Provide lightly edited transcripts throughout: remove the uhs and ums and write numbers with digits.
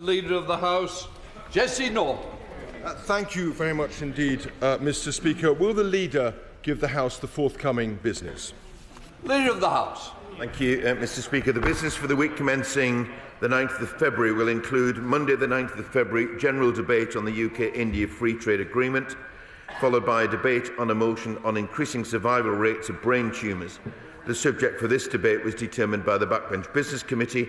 Leader of the House, Jesse North. Thank you very much indeed, Mr. Speaker. Will the Leader give the House the forthcoming business? Leader of the House. Thank you, Mr. Speaker. The business for the week commencing the 9th of February will include Monday the 9th of February general debate on the UK-India Free Trade Agreement, followed by a debate on a motion on increasing survival rates of brain tumours. The subject for this debate was determined by the Backbench Business Committee.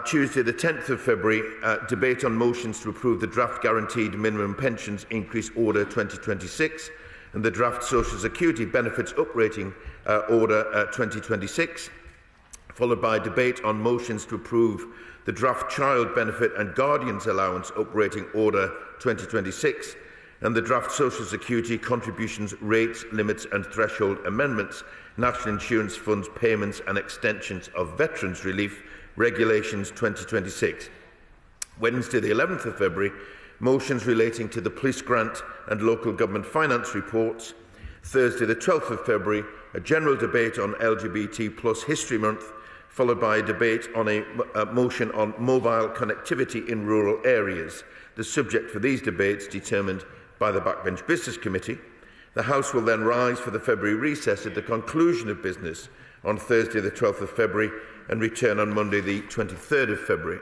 Tuesday the 10th of February, debate on motions to approve the draft Guaranteed Minimum Pensions Increase Order 2026 and the draft Social Security Benefits Uprating Order 2026, followed by a debate on motions to approve the draft Child Benefit and Guardians Allowance Uprating Order 2026 and the draft Social Security Contributions Rates, Limits and Threshold Amendments, National Insurance Funds Payments and Extensions of Veterans Relief Regulations 2026. Wednesday the 11th of February, motions relating to the police grant and local government finance reports. Thursday the 12th of February, a general debate on LGBT plus History Month, followed by a debate on a motion on mobile connectivity in rural areas. The subject for these debates determined by the Backbench Business Committee. The House will then rise for the February recess at the conclusion of business on Thursday the 12th of February and return on Monday the 23rd of February.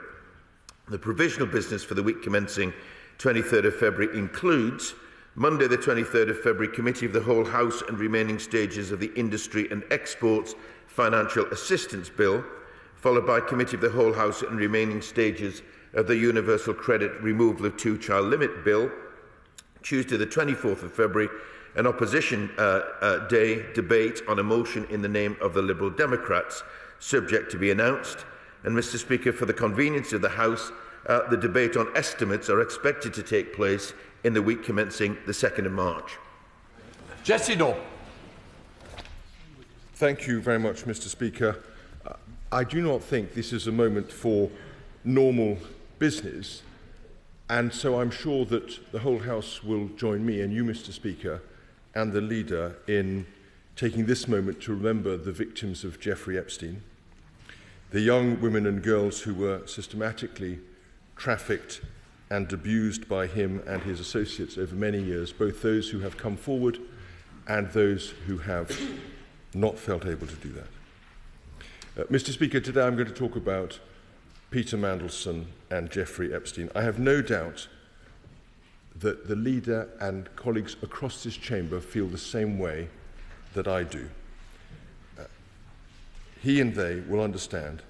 The provisional business for the week commencing 23rd of February includes Monday the 23rd of February Committee of the Whole House and remaining stages of the Industry and Exports Financial Assistance Bill, followed by Committee of the Whole House and remaining stages of the Universal Credit Removal of Two-Child Limit Bill. Tuesday the 24th of February, an Opposition Day debate on a motion in the name of the Liberal Democrats, subject to be announced. And, Mr. Speaker, for the convenience of the House, the debate on estimates are expected to take place in the week commencing the 2nd of March. Jesse North. Thank you very much, Mr. Speaker. I do not think this is a moment for normal business, and so I'm sure that the whole House will join me and you, Mr. Speaker, and the Leader in taking this moment to remember the victims of Jeffrey Epstein, the young women and girls who were systematically trafficked and abused by him and his associates over many years, both those who have come forward and those who have not felt able to do that. Mr. Speaker, today I'm going to talk about Peter Mandelson and Jeffrey Epstein. I have no doubt that the Leader and colleagues across this chamber feel the same way that I do. He and they will understand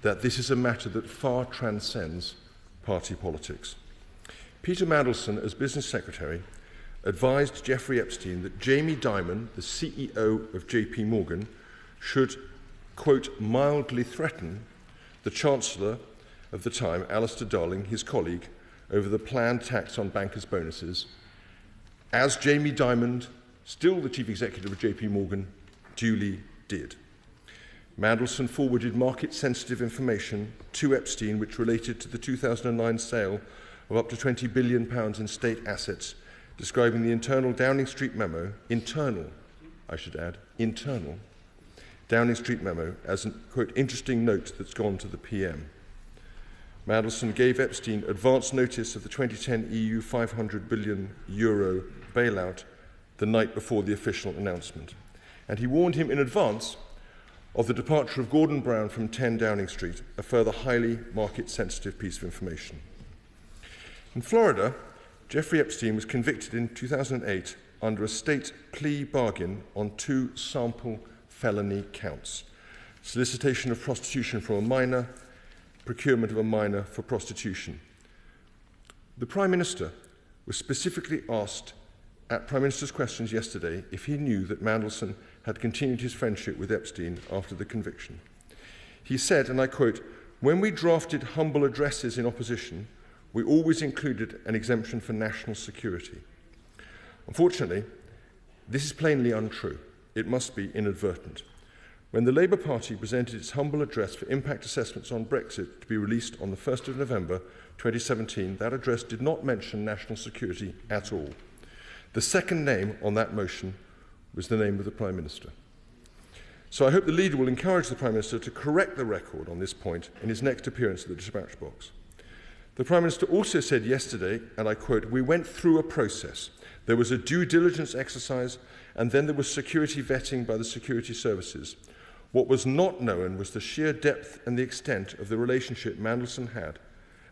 that this is a matter that far transcends party politics. Peter Mandelson, as Business Secretary, advised Jeffrey Epstein that Jamie Dimon, the CEO of JP Morgan, should, quote, mildly threaten the Chancellor of the time, Alistair Darling, his colleague, over the planned tax on bankers' bonuses, as Jamie Dimon, still the Chief Executive of JP Morgan, duly did. Mandelson forwarded market-sensitive information to Epstein which related to the 2009 sale of up to £20 billion in state assets, describing the internal Downing Street memo, internal Downing Street memo, as an, quote, interesting note that's gone to the PM. Mandelson gave Epstein advance notice of the 2010 EU €500 billion bailout the night before the official announcement, and he warned him in advance of the departure of Gordon Brown from 10 Downing Street, a further highly market-sensitive piece of information. In Florida, Jeffrey Epstein was convicted in 2008 under a state plea bargain on 2 sample felony counts: solicitation of prostitution from a minor, procurement of a minor for prostitution. The Prime Minister was specifically asked at Prime Minister's questions yesterday if he knew that Mandelson had continued his friendship with Epstein after the conviction. He said, and I quote, "When we drafted humble addresses in opposition, we always included an exemption for national security." Unfortunately, this is plainly untrue. It must be inadvertent. When the Labour Party presented its humble address for impact assessments on Brexit to be released on the 1st of November 2017, that address did not mention national security at all. The second name on that motion was the name of the Prime Minister. So I hope the Leader will encourage the Prime Minister to correct the record on this point in his next appearance at the dispatch box. The Prime Minister also said yesterday, and I quote, "We went through a process. There was a due diligence exercise, and then there was security vetting by the security services. What was not known was the sheer depth and the extent of the relationship Mandelson had.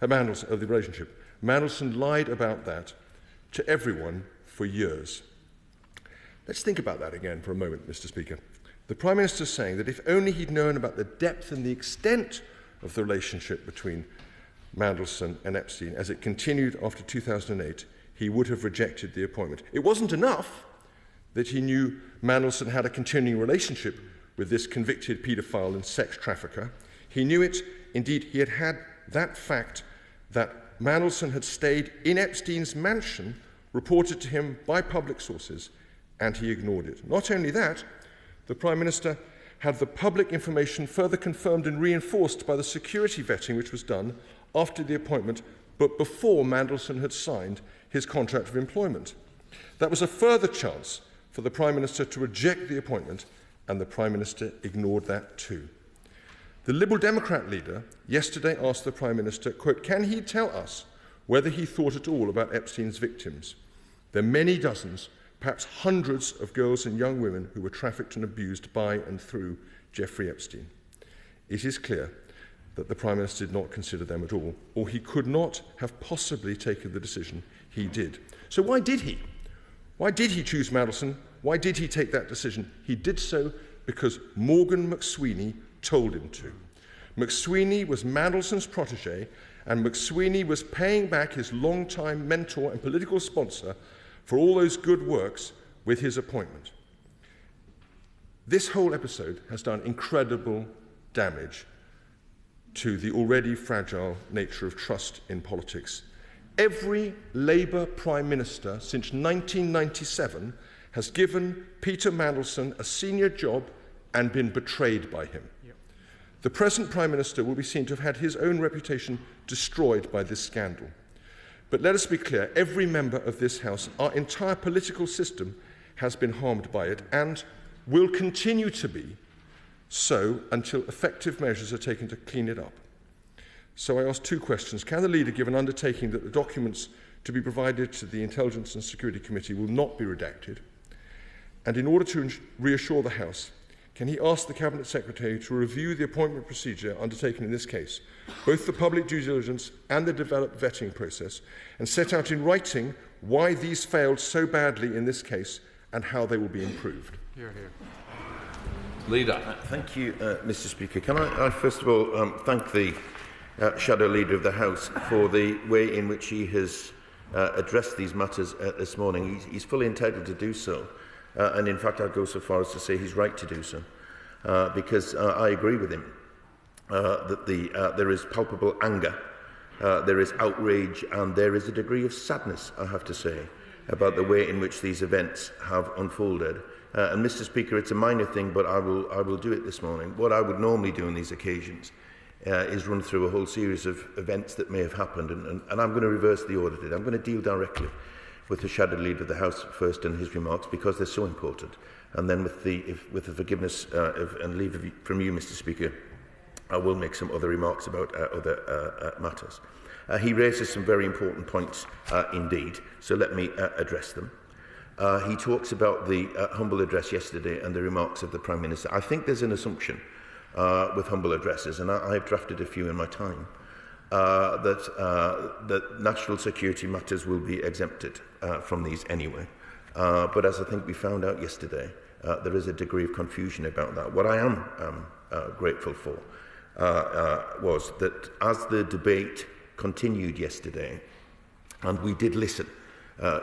Mandelson lied about that to everyone for years." Let's think about that again for a moment, Mr. Speaker. The Prime Minister is saying that if only he'd known about the depth and the extent of the relationship between Mandelson and Epstein as it continued after 2008, he would have rejected the appointment. It wasn't enough that he knew Mandelson had a continuing relationship with this convicted paedophile and sex trafficker. He knew it, indeed, he had had that fact that Mandelson had stayed in Epstein's mansion, reported to him by public sources, and he ignored it. Not only that, the Prime Minister had the public information further confirmed and reinforced by the security vetting which was done after the appointment, but before Mandelson had signed his contract of employment. That was a further chance for the Prime Minister to reject the appointment, and the Prime Minister ignored that too. The Liberal Democrat leader yesterday asked the Prime Minister, quote, "Can he tell us whether he thought at all about Epstein's victims? There are many dozens, perhaps hundreds of girls and young women who were trafficked and abused by and through Jeffrey Epstein." It is clear that the Prime Minister did not consider them at all, or he could not have possibly taken the decision he did. So why did he? Why did he choose Mandelson? Why did he take that decision? He did so because Morgan McSweeney told him to. McSweeney was Mandelson's protege, and McSweeney was paying back his long-time mentor and political sponsor for all those good works with his appointment. This whole episode has done incredible damage to the already fragile nature of trust in politics. Every Labour Prime Minister since 1997 has given Peter Mandelson a senior job and been betrayed by him. The present Prime Minister will be seen to have had his own reputation destroyed by this scandal. But let us be clear, every member of this House, our entire political system, has been harmed by it and will continue to be so until effective measures are taken to clean it up. So I ask two questions. Can the leader give an undertaking that the documents to be provided to the Intelligence and Security Committee will not be redacted? And in order to reassure the House, can he ask the Cabinet Secretary to review the appointment procedure undertaken in this case, both the public due diligence and the developed vetting process, and set out in writing why these failed so badly in this case and how they will be improved? Hear, hear. Leader. Thank you, Mr. Speaker. Can I first of all thank the Shadow Leader of the House for the way in which he has addressed these matters this morning. He's fully entitled to do so. And in fact, I'd go so far as to say he's right to do so, because I agree with him that there is palpable anger, there is outrage, and there is a degree of sadness, I have to say, about the way in which these events have unfolded. And Mr. Speaker, it's a minor thing, but I will do it this morning. What I would normally do on these occasions is run through a whole series of events that may have happened, and I'm going to reverse the order today. I'm going to deal directly with the Shadow Leader of the House first and his remarks, because they're so important. And then with the forgiveness and leave from you, Mr. Speaker, I will make some other remarks about other matters. He raises some very important points indeed, so let me address them. He talks about the humble address yesterday and the remarks of the Prime Minister. I think there's an assumption with humble addresses, and I have drafted a few in my time, that national security matters will be exempted from these anyway. But as I think we found out yesterday, there is a degree of confusion about that. What I am grateful for was that as the debate continued yesterday, and we did listen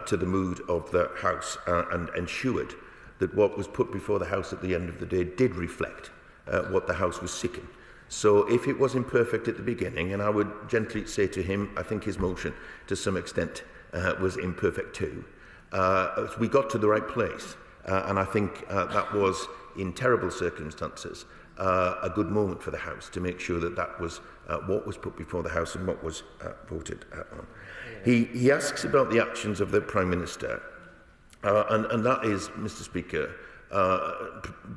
to the mood of the House and ensured that what was put before the House at the end of the day did reflect what the House was seeking. So if it was imperfect at the beginning, and I would gently say to him, I think his motion to some extent was imperfect too, we got to the right place. And I think that was, in terrible circumstances, a good moment for the House to make sure that that was what was put before the House and what was voted on. He asks about the actions of the Prime Minister, and that is, Mr. Speaker,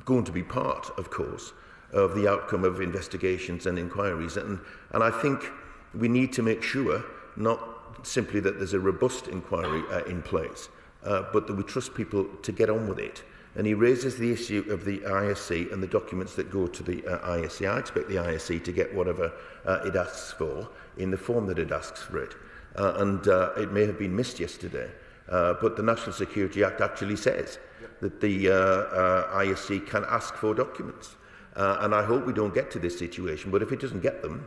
going to be part, of course, of the outcome of investigations and inquiries. And I think we need to make sure not simply that there's a robust inquiry in place, but that we trust people to get on with it. And he raises the issue of the ISC and the documents that go to the ISC. I expect the ISC to get whatever it asks for in the form that it asks for it. And it may have been missed yesterday, but the National Security Act actually says that the ISC can ask for documents. And I hope we don't get to this situation, but if it doesn't get them,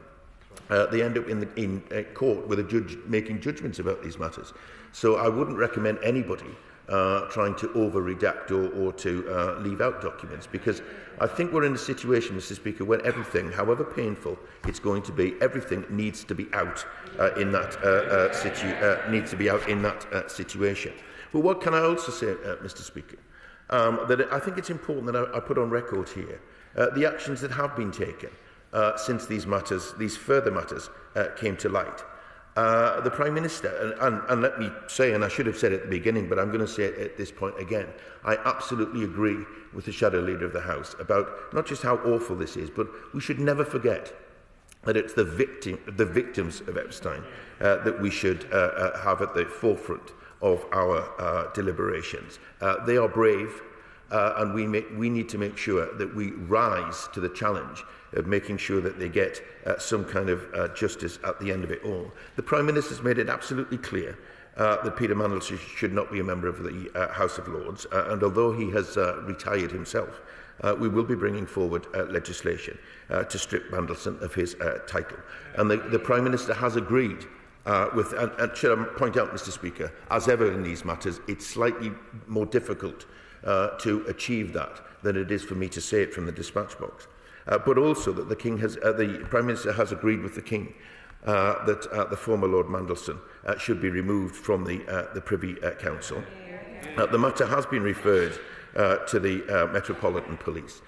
they end up in court with a judge making judgments about these matters. So I wouldn't recommend anybody trying to over-redact or to leave out documents, because I think we're in a situation, Mr. Speaker, where everything, however painful it's going to be, everything needs to be out in that situation. But what can I also say, Mr. Speaker? That I think it's important that I put on record here the actions that have been taken since these further matters came to light. The Prime Minister, and let me say, and I should have said it at the beginning, but I'm going to say it at this point again, I absolutely agree with the Shadow Leader of the House about not just how awful this is, but we should never forget that it's the victims of Epstein that we should have at the forefront of our deliberations. They are brave, and we need to make sure that we rise to the challenge of making sure that they get some kind of justice at the end of it all. The Prime Minister has made it absolutely clear that Peter Mandelson should not be a member of the House of Lords, and although he has retired himself, we will be bringing forward legislation to strip Mandelson of his title. And the Prime Minister has agreed with, and should I point out, Mr. Speaker, as ever in these matters, it's slightly more difficult to achieve that than it is for me to say it from the dispatch box. But also that the Prime Minister has agreed with the King that the former Lord Mandelson should be removed from the Privy Council. The matter has been referred to the Metropolitan Police.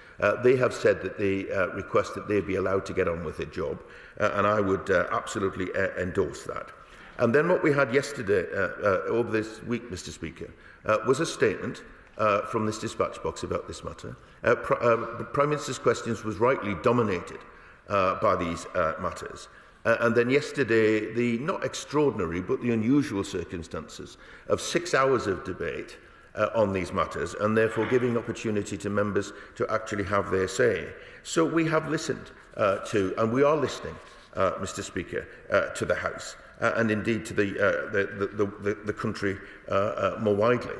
They have said that they request that they be allowed to get on with their job, and I would absolutely endorse that. And then what we had yesterday, over this week, Mr. Speaker, was a statement from this dispatch box about this matter. The Prime Minister's questions was rightly dominated by these matters. And then yesterday, the not extraordinary but the unusual circumstances of 6 hours of debate on these matters, and therefore giving opportunity to members to actually have their say. So we have listened to, and we are listening, Mr. Speaker, to the House, and indeed to the country more widely,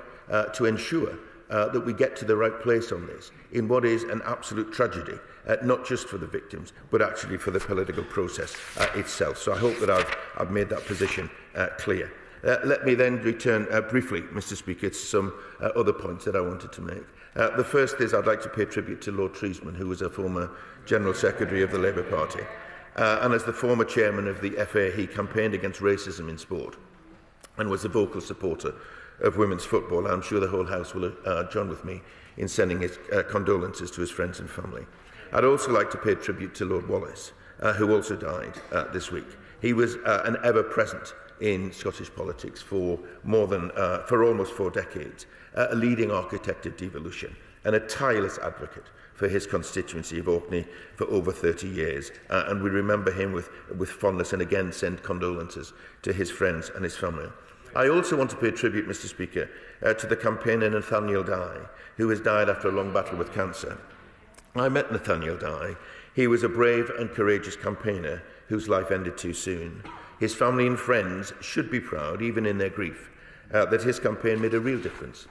to ensure that we get to the right place on this, in what is an absolute tragedy, not just for the victims, but actually for the political process itself. So I hope that I've made that position clear. Let me then return briefly, Mr. Speaker, to some other points that I wanted to make. The first is I'd like to pay tribute to Lord Treesman, who was a former General Secretary of the Labour Party. And as the former chairman of the FA, he campaigned against racism in sport and was a vocal supporter of women's football. I'm sure the whole House will join with me in sending his condolences to his friends and family. I'd also like to pay tribute to Lord Wallace, who also died this week. He was an ever-present in Scottish politics for almost 4 decades, a leading architect of devolution and a tireless advocate for his constituency of Orkney for over 30 years. And we remember him with fondness, and again send condolences to his friends and his family. I also want to pay tribute, Mr. Speaker, to the campaigner Nathaniel Dye, who has died after a long battle with cancer. I met Nathaniel Dye. He was a brave and courageous campaigner whose life ended too soon. His family and friends should be proud, even in their grief, that his campaign made a real difference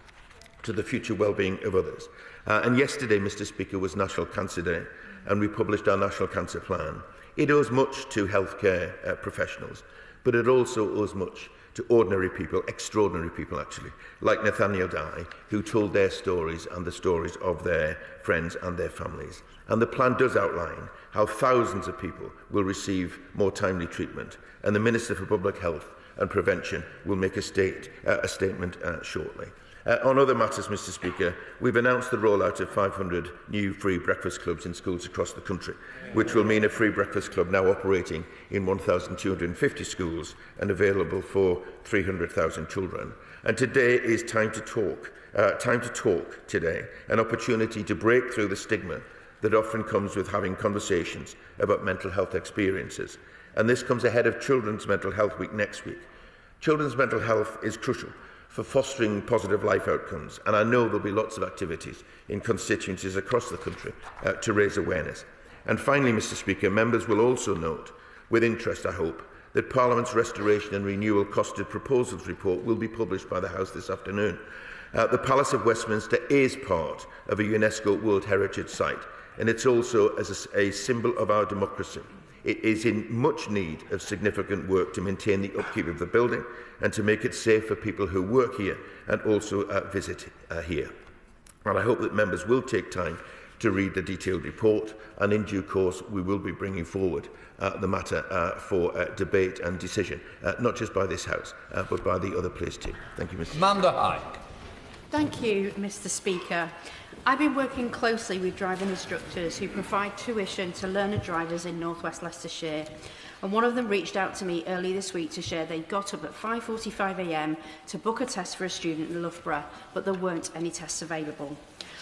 to the future well-being of others. And yesterday, Mr. Speaker, was National Cancer Day, and we published our National Cancer Plan. It owes much to healthcare professionals, but it also owes much to ordinary people, extraordinary people actually, like Nathaniel Dye, who told their stories and the stories of their friends and their families. And the plan does outline how thousands of people will receive more timely treatment, and the Minister for Public Health and Prevention will make a statement shortly. On other matters, Mr. Speaker, we've announced the rollout of 500 new free breakfast clubs in schools across the country, which will mean a free breakfast club now operating in 1,250 schools and available for 300,000 children. And today is time to talk today, an opportunity to break through the stigma that often comes with having conversations about mental health experiences. and this comes ahead of Children's Mental Health Week next week. Children's mental health is crucial for fostering positive life outcomes, and I know there will be lots of activities in constituencies across the country to raise awareness. And finally, Mr Speaker, members will also note, with interest I hope, that Parliament's Restoration and Renewal Costed Proposals report will be published by the House this afternoon. The Palace of Westminster is part of a UNESCO World Heritage Site, and it's also as a symbol of our democracy. It is in much need of significant work to maintain the upkeep of the building and to make it safe for people who work here and also visit here. And I hope that members will take time to read the detailed report, and in due course we will be bringing forward the matter for debate and decision, not just by this House, but by the other place too. Thank you, Mr. Amanda Hike. Thank you, Mr Speaker. I've been working closely with driving instructors who provide tuition to learner drivers in North West Leicestershire, and one of them reached out to me early this week to share they got up at 5:45 a.m. to book a test for a student in Loughborough, but there weren't any tests available.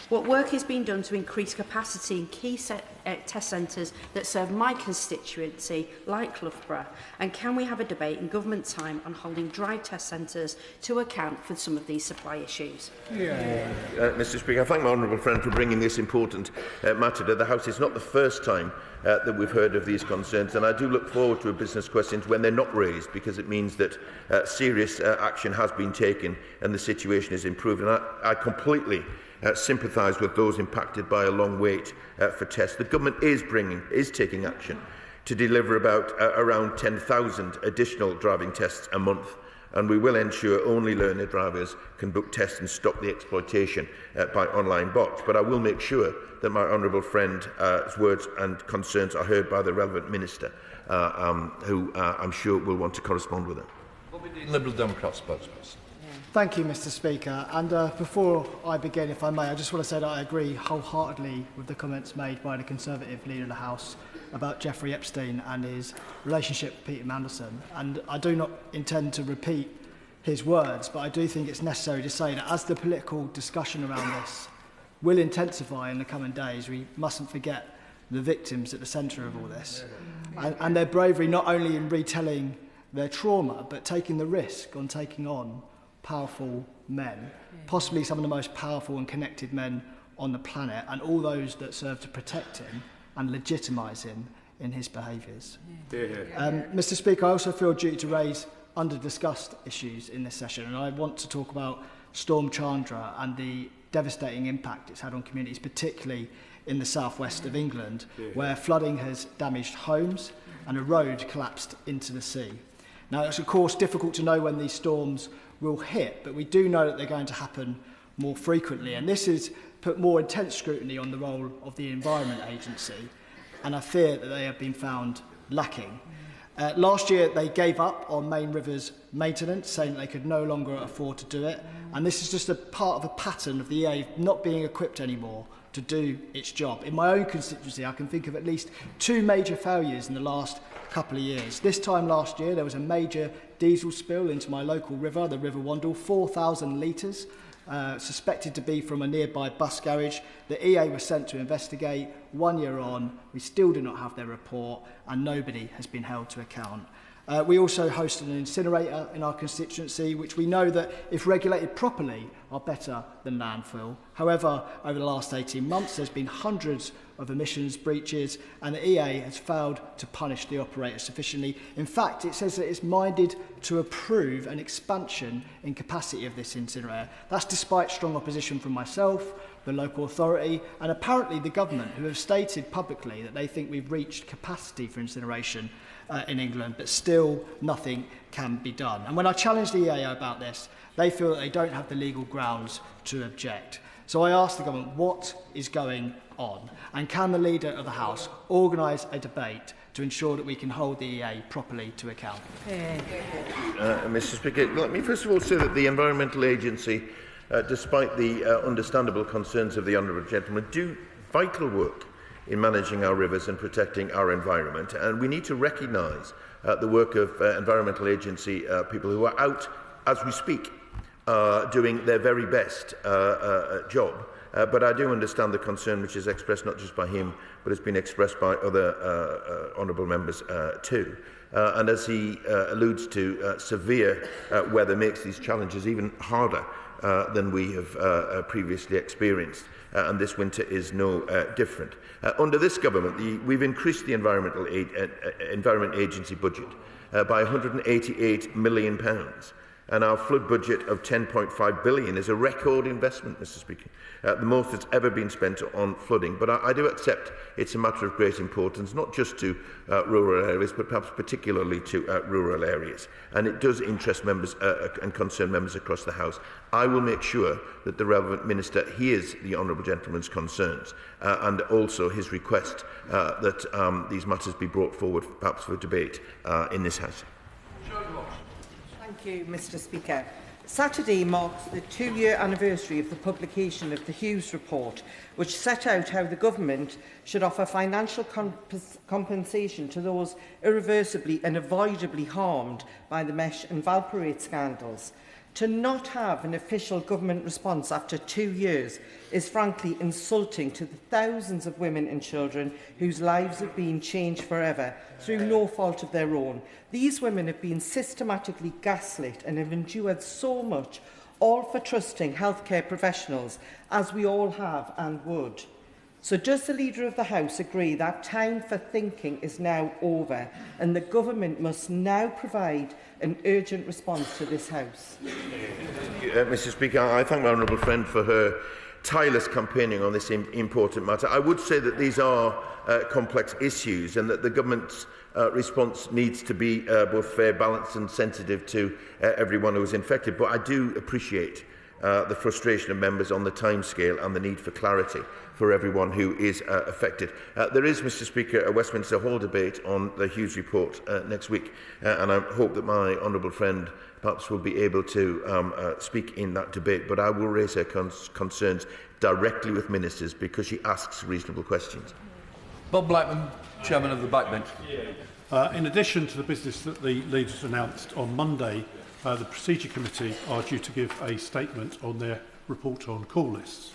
What work is being done to increase capacity in key test centres that serve my constituency, like Loughborough? And can we have a debate in government time on holding drive test centres to account for some of these supply issues? Mr Speaker, I thank my honourable friend for bringing this important matter to the House. It's not the first time that we've heard of these concerns, and I do look forward to a business questions when they're not raised, because it means that serious action has been taken and the situation is improved. And I completely sympathise with those impacted by a long wait for tests. The government is taking action to deliver around 10,000 additional driving tests a month, and we will ensure only learner drivers can book tests and stop the exploitation by online bots. But I will make sure that my honourable friend's words and concerns are heard by the relevant minister, who I'm sure will want to correspond with them. Liberal Democrat spokesperson. Thank you, Mr Speaker. And before I begin, if I may, I just want to say that I agree wholeheartedly with the comments made by the Conservative Leader of the House about Jeffrey Epstein and his relationship with Peter Mandelson. And I do not intend to repeat his words, but I do think it's necessary to say that as the political discussion around this will intensify in the coming days, we mustn't forget the victims at the centre of all this. And their bravery not only in retelling their trauma, but taking the risk on taking on powerful men, possibly some of the most powerful and connected men on the planet, and all those that serve to protect him and legitimise him in his behaviours. Mr Speaker, I also feel due to raise under-discussed issues in this session, and I want to talk about Storm Chandra and the devastating impact it's had on communities, particularly in the southwest of England, where flooding has damaged homes and a road collapsed into the sea. Now, it's of course difficult to know when these storms will hit, but we do know that they're going to happen more frequently, and this has put more intense scrutiny on the role of the Environment Agency, and I fear that they have been found lacking. Last year they gave up on Main River's maintenance, saying that they could no longer afford to do it, and this is just a part of a pattern of the EA not being equipped anymore to do its job. In my own constituency, I can think of at least 2 major failures in the last couple of years. This time last year, there was a major diesel spill into my local river, the River Wandle, 4,000 litres, suspected to be from a nearby bus garage. The EA was sent to investigate. 1 year on, we still do not have their report, and nobody has been held to account. We also hosted an incinerator in our constituency, which we know that, if regulated properly, are better than landfill. However, over the last 18 months, there's been hundreds of emissions breaches, and the EA has failed to punish the operator sufficiently. In fact, it says that it's minded to approve an expansion in capacity of this incinerator. That's despite strong opposition from myself, the local authority, and apparently the government, who have stated publicly that they think we've reached capacity for incineration in England, but still nothing can be done. And when I challenged the EA about this, they feel that they don't have the legal grounds to object. So I asked the government, what is going on? And can the Leader of the House organise a debate to ensure that we can hold the EA properly to account? Mr Speaker, let me first of all say that the Environmental Agency, despite the understandable concerns of the honourable gentleman, do vital work in managing our rivers and protecting our environment, and we need to recognise the work of Environmental Agency people who are out as we speak doing their very best job. But I do understand the concern which is expressed not just by him, but has been expressed by other honourable members too. And as he alludes to, severe weather makes these challenges even harder than we have previously experienced. And this winter is no different. Under this government, we've increased the Environment Agency budget by £188 million. And our flood budget of £10.5 billion is a record investment, Mr. Speaker, the most that's ever been spent on flooding. But I do accept it's a matter of great importance, not just to rural areas, but perhaps particularly to rural areas. And it does interest members and concern members across the House. I will make sure that the relevant minister hears the honourable gentleman's concerns and also his request that these matters be brought forward, perhaps for debate in this House. Thank you, Mr. Speaker. Saturday marks the 2-year anniversary of the publication of the Hughes report, which set out how the government should offer financial compensation to those irreversibly and avoidably harmed by the Mesh and Valparaiso scandals. To not have an official government response after 2 years is frankly insulting to the thousands of women and children whose lives have been changed forever through no fault of their own. These women have been systematically gaslit and have endured so much, all for trusting healthcare professionals, as we all have and would. So does the Leader of the House agree that time for thinking is now over and the government must now provide an urgent response to this House? Mr. Speaker, I thank my honourable friend for her tireless campaigning on this important matter. I would say that these are complex issues and that the government's response needs to be both fair, balanced and sensitive to everyone who is infected. But I do appreciate the frustration of members on the timescale and the need for clarity for everyone who is affected. There is, Mr. Speaker, a Westminster Hall debate on the Hughes report next week, and I hope that my honourable friend perhaps will be able to speak in that debate. But I will raise her concerns directly with ministers because she asks reasonable questions. Bob Blackman, Chairman of the Backbench. In addition to the business that the leaders announced on Monday, the Procedure Committee are due to give a statement on their report on call lists.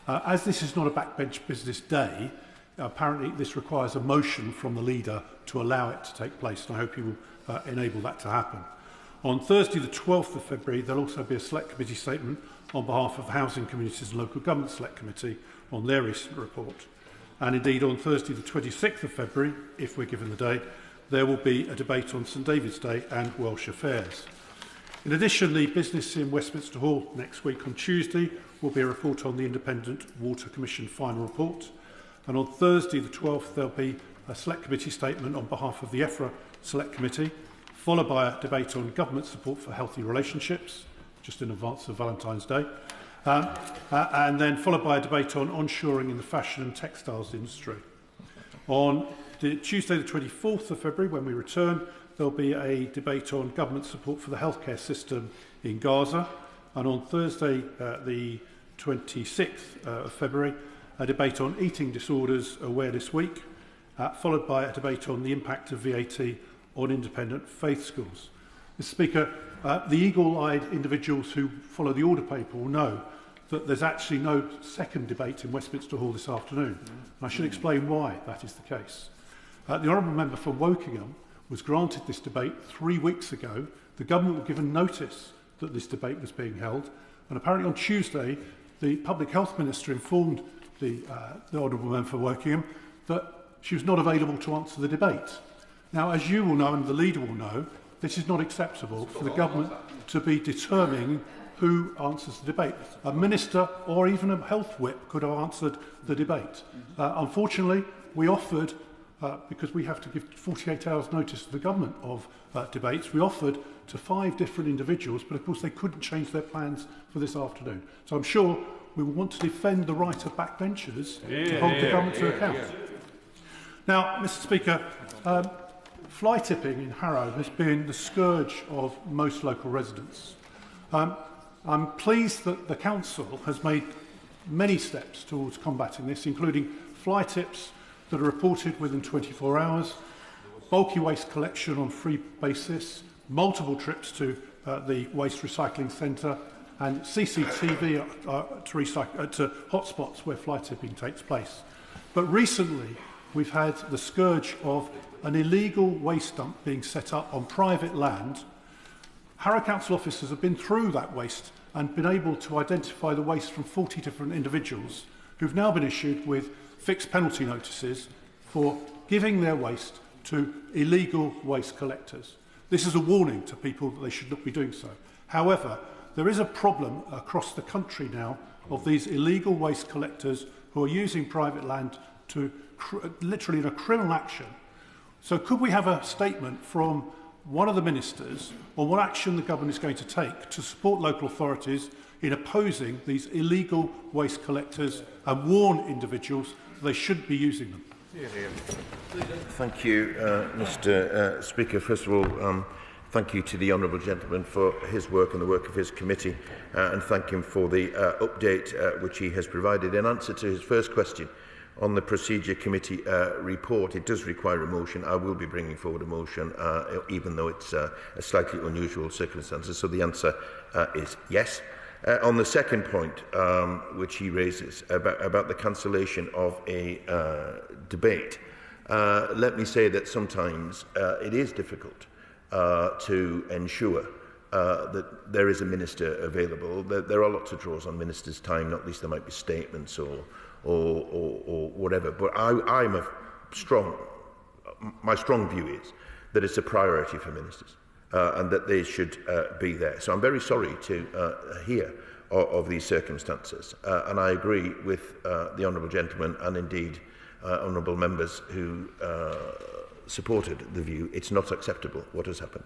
As this is not a backbench business day, apparently this requires a motion from the leader to allow it to take place, and I hope you will enable that to happen. On Thursday, the 12th of February, there will also be a Select Committee statement on behalf of the Housing, Communities and Local Government Select Committee on their recent report. And indeed, on Thursday, the 26th of February, if we're given the day, there will be a debate on St David's Day and Welsh affairs. In addition, the business in Westminster Hall next week on Tuesday will be a report on the Independent Water Commission final report. And on Thursday, the 12th, there'll be a Select Committee statement on behalf of the EFRA Select Committee, followed by a debate on government support for healthy relationships, just in advance of Valentine's Day, and then followed by a debate on onshoring in the fashion and textiles industry. On Tuesday, the 24th of February, when we return, there'll be a debate on government support for the healthcare system in Gaza. And on Thursday, the 26th of February, a debate on eating disorders awareness week, followed by a debate on the impact of VAT on independent faith schools. Mr. Speaker, the eagle-eyed individuals who follow the order paper will know that there's actually no second debate in Westminster Hall this afternoon. And I should explain why that is the case. The honourable member for Wokingham was granted this debate 3 weeks ago. The government were given notice that this debate was being held, and apparently on Tuesday, the Public Health Minister informed the honourable member for Wokingham that she was not available to answer the debate. Now, as you will know and the leader will know, this is not acceptable for the government to be determining who answers the debate. A minister or even a health whip could have answered the debate. Unfortunately, we offered, because we have to give 48 hours notice to the government of debates, we offered to 5 different individuals, but of course they couldn't change their plans for this afternoon. So I'm sure we will want to defend the right of backbenchers to hold the government to account. Now, Mr. Speaker, fly tipping in Harrow has been the scourge of most local residents. I'm pleased that the Council has made many steps towards combating this, including fly tips that are reported within 24 hours, bulky waste collection on free basis, multiple trips to the waste recycling centre, and CCTV to hotspots where fly tipping takes place. But recently, we've had the scourge of an illegal waste dump being set up on private land. Harrow Council officers have been through that waste and been able to identify the waste from 40 different individuals who've now been issued with fixed penalty notices for giving their waste to illegal waste collectors. This is a warning to people that they should not be doing so. However, there is a problem across the country now of these illegal waste collectors who are using private land to literally in a criminal action. So could we have a statement from one of the ministers on what action the government is going to take to support local authorities in opposing these illegal waste collectors and warn individuals that they shouldn't be using them? Thank you, Mr. Speaker. First of all, thank you to the honourable gentleman for his work and the work of his committee, and thank him for the update which he has provided. In answer to his first question on the Procedure Committee report, it does require a motion. I will be bringing forward a motion, even though it's a slightly unusual circumstances. So the answer is yes. On the second point, which he raises about the cancellation of a debate, let me say that sometimes it is difficult to ensure that there is a minister available. There are lots of draws on ministers' time, not least there might be statements or whatever. But my strong view is that it's a priority for ministers and that they should be there. So I'm very sorry to hear of these circumstances, and I agree with the honourable gentleman and indeed honourable members who supported the view. It's not acceptable what has happened.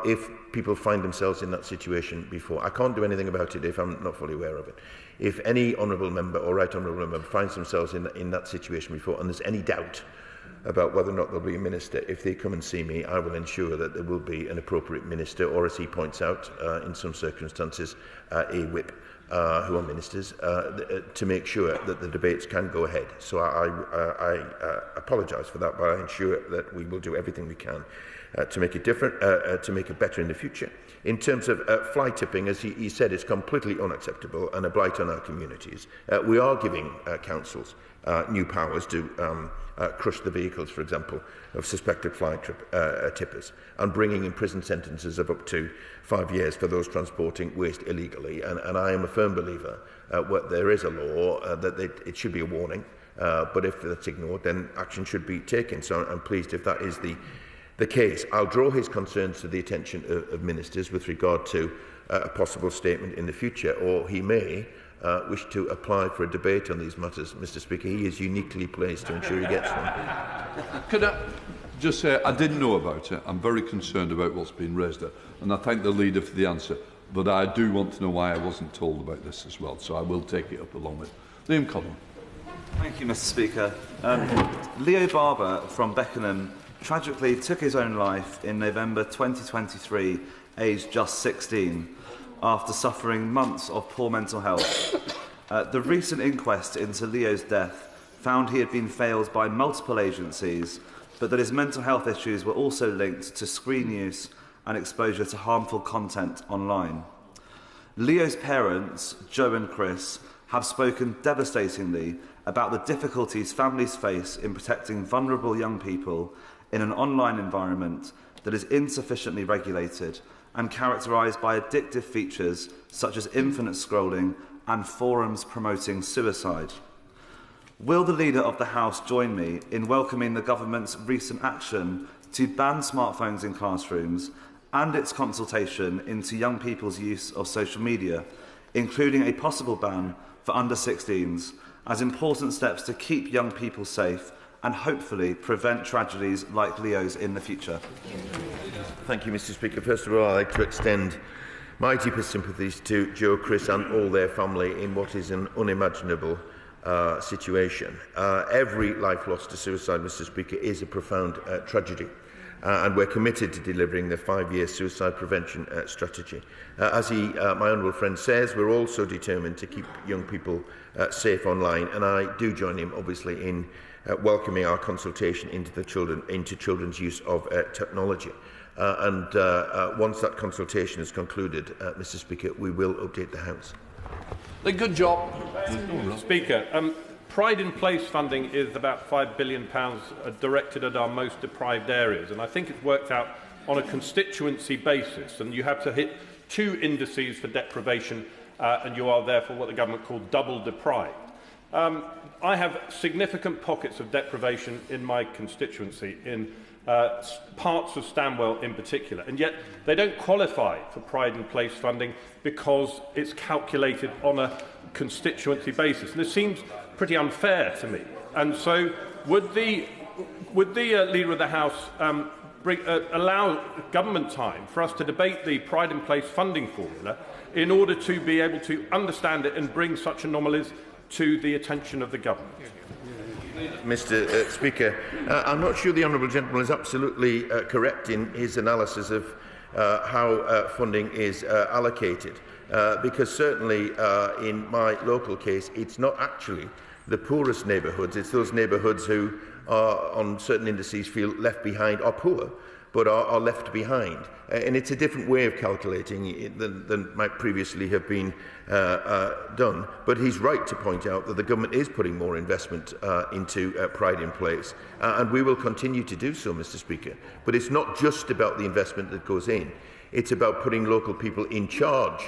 If people find themselves in that situation before, I can't do anything about it if I'm not fully aware of it. If any honourable member or right honourable member finds themselves in that situation before and there's any doubt about whether or not there'll be a minister, if they come and see me, I will ensure that there will be an appropriate minister, or as he points out, in some circumstances, a whip, who are ministers, to make sure that the debates can go ahead. So I apologise for that, but I ensure that we will do everything we can to make it different, to make it better in the future. In terms of fly tipping, as he said, it's completely unacceptable and a blight on our communities. We are giving councils new powers to crush the vehicles, for example, of suspected fly tippers, and bringing in prison sentences of up to 5 years for those transporting waste illegally. And I am a firm believer there is a law that it should be a warning, but if that's ignored, then action should be taken. So I'm pleased if that is the case. I'll draw his concerns to the attention of ministers with regard to a possible statement in the future, or he may wish to apply for a debate on these matters. Mr. Speaker, he is uniquely placed to ensure he gets one. Could I just say, I didn't know about it. I'm very concerned about what's been raised there, and I thank the leader for the answer. But I do want to know why I wasn't told about this as well, so I will take it up along with Liam Conlon. Thank you, Mr. Speaker. Leo Barber from Beckenham tragically took his own life in November 2023, aged just 16, after suffering months of poor mental health. The recent inquest into Leo's death found he had been failed by multiple agencies, but that his mental health issues were also linked to screen use and exposure to harmful content online. Leo's parents, Joe and Chris, have spoken devastatingly about the difficulties families face in protecting vulnerable young people in an online environment that is insufficiently regulated and characterised by addictive features such as infinite scrolling and forums promoting suicide. Will the Leader of the House join me in welcoming the government's recent action to ban smartphones in classrooms and its consultation into young people's use of social media, including a possible ban for under-16s, as important steps to keep young people safe and hopefully prevent tragedies like Leo's in the future? Thank you, Mr. Speaker. First of all, I'd like to extend my deepest sympathies to Joe, Chris and all their family in what is an unimaginable situation. Every life lost to suicide, Mr. Speaker, is a profound tragedy. And we're committed to delivering the 5-year suicide prevention strategy. As my honourable friend says, we're also determined to keep young people safe online, and I do join him, obviously, in welcoming our consultation into children's use of technology. Once that consultation is concluded, Mr. Speaker, we will update the House. Good job. Speaker, Pride in Place funding is about £5 billion directed at our most deprived areas, and I think it's worked out on a constituency basis, and you have to hit 2 indices for deprivation, and you are therefore what the government called double deprived. I have significant pockets of deprivation in my constituency, in parts of Stanwell in particular, and yet they don't qualify for Pride in Place funding because it's calculated on a constituency basis. And this seems pretty unfair to me. And so would the Leader of the House allow government time for us to debate the Pride in Place funding formula in order to be able to understand it and bring such anomalies to the attention of the government? Mr. Speaker, I'm not sure the honourable gentleman is absolutely correct in his analysis of how funding is allocated, because certainly in my local case it's not actually the poorest neighbourhoods, it's those neighbourhoods who are on certain indices feel left behind or poor, but are left behind. And it's a different way of calculating it than might previously have been done. But he's right to point out that the government is putting more investment into Pride in Place. And we will continue to do so, Mr. Speaker. But it's not just about the investment that goes in. It's about putting local people in charge.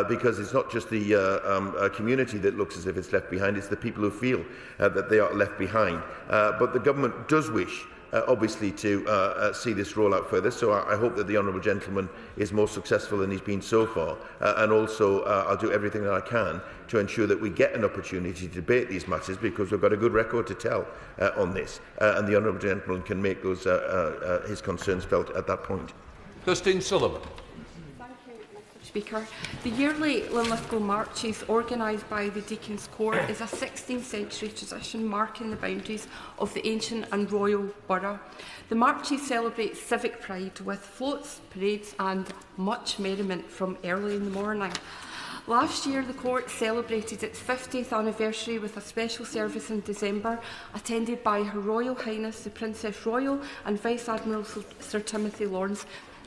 Because it's not just the community that looks as if it's left behind, it's the people who feel that they are left behind. But the government does wish, obviously, to see this roll out further, so I hope that the honourable gentleman is more successful than he's been so far, and also I'll do everything that I can to ensure that we get an opportunity to debate these matters, because we've got a good record to tell on this, and the honourable gentleman can make those, his concerns felt at that point. Kirsteen Sullivan. Speaker. The yearly Linlithgow marches, organised by the Deacon's Court, is a 16th century tradition marking the boundaries of the ancient and royal borough. The marches celebrate civic pride with floats, parades and much merriment from early in the morning. Last year, the court celebrated its 50th anniversary with a special service in December, attended by Her Royal Highness the Princess Royal and Vice Admiral Sir Timothy Lawrence.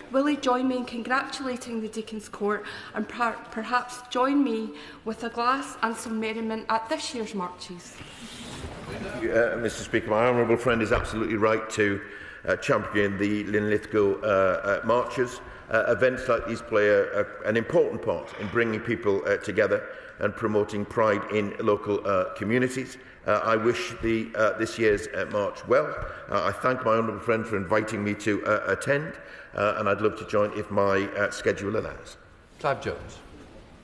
Will he join me in congratulating the Deacon's Court and perhaps join me with a glass and some merriment at this year's marches? Thank you, Mr. Speaker. My honourable friend is absolutely right to champion the Linlithgow marches. Events like these play an important part in bringing people together and promoting pride in local communities. I wish this year's march well. I thank my honourable friend for inviting me to attend, and I'd love to join if my schedule allows. Clive Jones.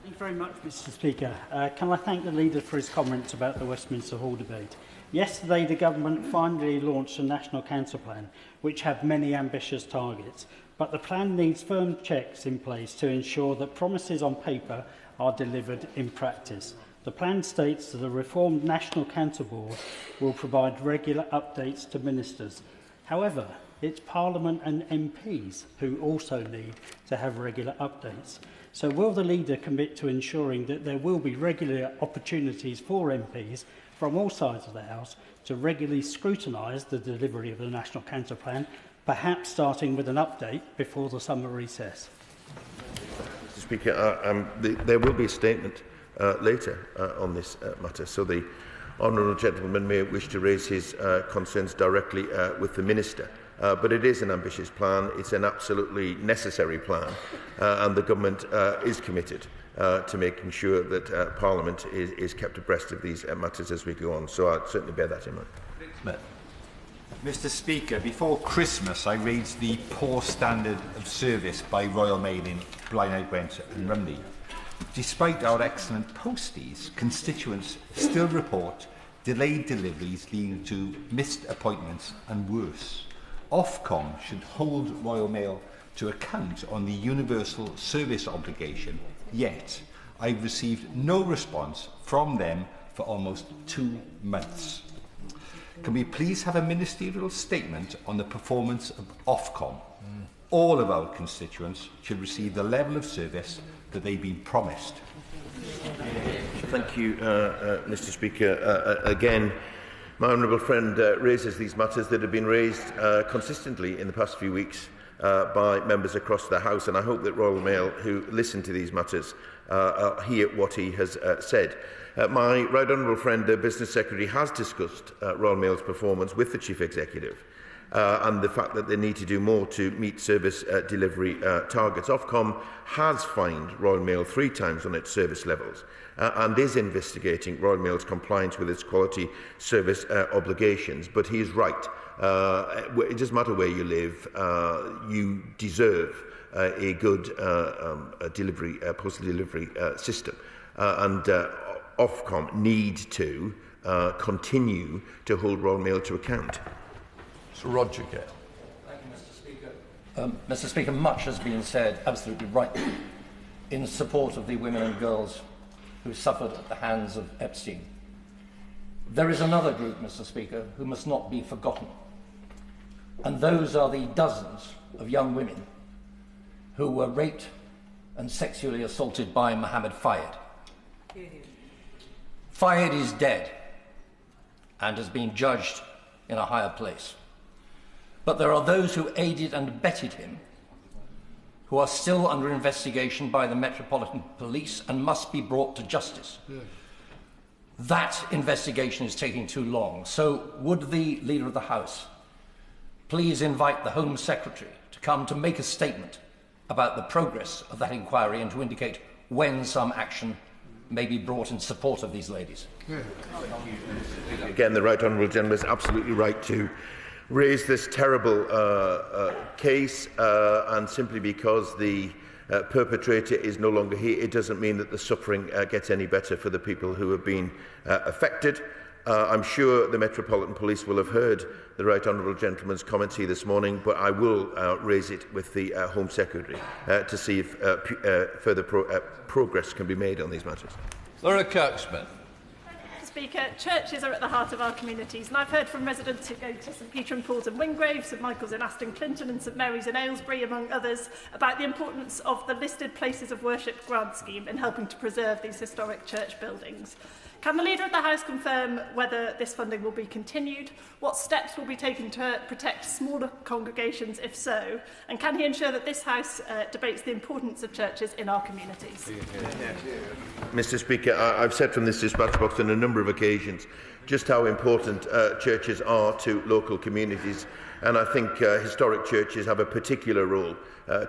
Thank you very much, Mr. Speaker. Can I thank the leader for his comments about the Westminster Hall debate? Yesterday, the government finally launched a national cancer plan, which have many ambitious targets, but the plan needs firm checks in place to ensure that promises on paper are delivered in practice. The plan states that the reformed National Cancer Board will provide regular updates to ministers. However, it's Parliament and MPs who also need to have regular updates. So will the leader commit to ensuring that there will be regular opportunities for MPs from all sides of the House to regularly scrutinise the delivery of the National Cancer Plan, perhaps starting with an update before the summer recess? Mr. Speaker, there will be a statement later on this matter, so the honourable gentleman may wish to raise his concerns directly with the Minister. But it is an ambitious plan, it's an absolutely necessary plan, and the Government is committed to making sure that Parliament is kept abreast of these matters as we go on. So I'd certainly bear that in mind. Smith. Mr. Speaker, before Christmas I raised the poor standard of service by Royal Mail in Blaenau, Gwent and Rhymney. Despite our excellent posties, constituents still report delayed deliveries leading to missed appointments and worse. Ofcom should hold Royal Mail to account on the universal service obligation, yet I've received no response from them for almost 2 months. Can we please have a ministerial statement on the performance of Ofcom? All of our constituents should receive the level of service that they've been promised. Thank you, Mr. Speaker. Again, my honourable friend raises these matters that have been raised consistently in the past few weeks by members across the House, and I hope that Royal Mail, who listen to these matters, hear what he has said. My right honourable friend, the Business Secretary, has discussed Royal Mail's performance with the Chief Executive and the fact that they need to do more to meet service delivery targets. Ofcom has fined Royal Mail 3 times on its service levels and is investigating Royal Mail's compliance with its quality service obligations. But he is right. It doesn't matter where you live, you deserve a good postal delivery system. And Ofcom need to continue to hold Royal Mail to account. Sir Roger Gale. Thank you, Mr. Speaker. Mr. Speaker, much has been said, absolutely right, in support of the women and girls who suffered at the hands of Epstein. There is another group, Mr. Speaker, who must not be forgotten, and those are the dozens of young women who were raped and sexually assaulted by Mohammed Fayed. Fayed is dead and has been judged in a higher place. But there are those who aided and abetted him who are still under investigation by the Metropolitan Police and must be brought to justice. Yeah. That investigation is taking too long. So would the Leader of the House please invite the Home Secretary to come to make a statement about the progress of that inquiry and to indicate when some action may be brought in support of these ladies? Yeah. Again, the Right Honourable Gentleman is absolutely right to raise this terrible case, and simply because the perpetrator is no longer here, it doesn't mean that the suffering gets any better for the people who have been affected. I'm sure the Metropolitan Police will have heard the Right Honourable Gentleman's comments here this morning, but I will raise it with the Home Secretary to see if further progress can be made on these matters. Laura Kirksman. Speaker, churches are at the heart of our communities, and I've heard from residents who go to St Peter and Paul's in Wingrave, St Michael's in Aston Clinton and St Mary's in Aylesbury, among others, about the importance of the listed places of worship grant scheme in helping to preserve these historic church buildings. Can the Leader of the House confirm whether this funding will be continued? What steps will be taken to protect smaller congregations, if so? And can he ensure that this House debates the importance of churches in our communities? Mr. Speaker, I've said from this dispatch box on a number of occasions just how important churches are to local communities, and I think historic churches have a particular role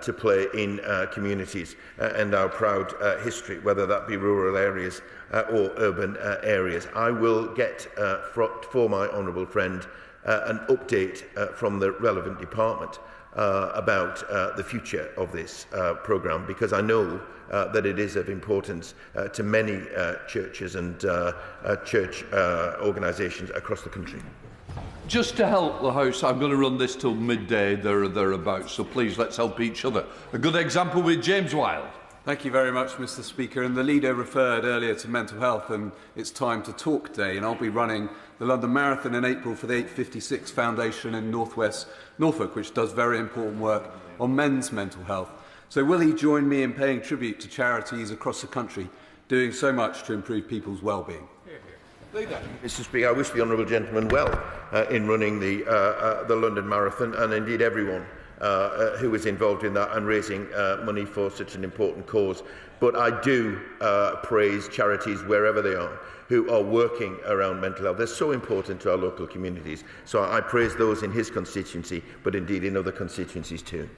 to play in communities and our proud history, whether that be rural areas or urban areas. I will get for my honourable friend an update from the relevant department about the future of this programme, because I know that it is of importance to many churches and church organisations across the country. Just to help the House, I'm going to run this till midday, thereabouts, so please let's help each other. A good example with James Wilde. Thank you very much, Mr. Speaker. And the Leader referred earlier to mental health and it's Time to Talk Day, and I'll be running the London Marathon in April for the 856 Foundation in North West Norfolk, which does very important work on men's mental health. So will he join me in paying tribute to charities across the country doing so much to improve people's well-being? Mr. Speaker, I wish the honourable gentleman well in running the London Marathon, and indeed everyone who is involved in that and raising money for such an important cause. But I do praise charities wherever they are who are working around mental health. They're so important to our local communities. So I praise those in his constituency, but indeed in other constituencies too.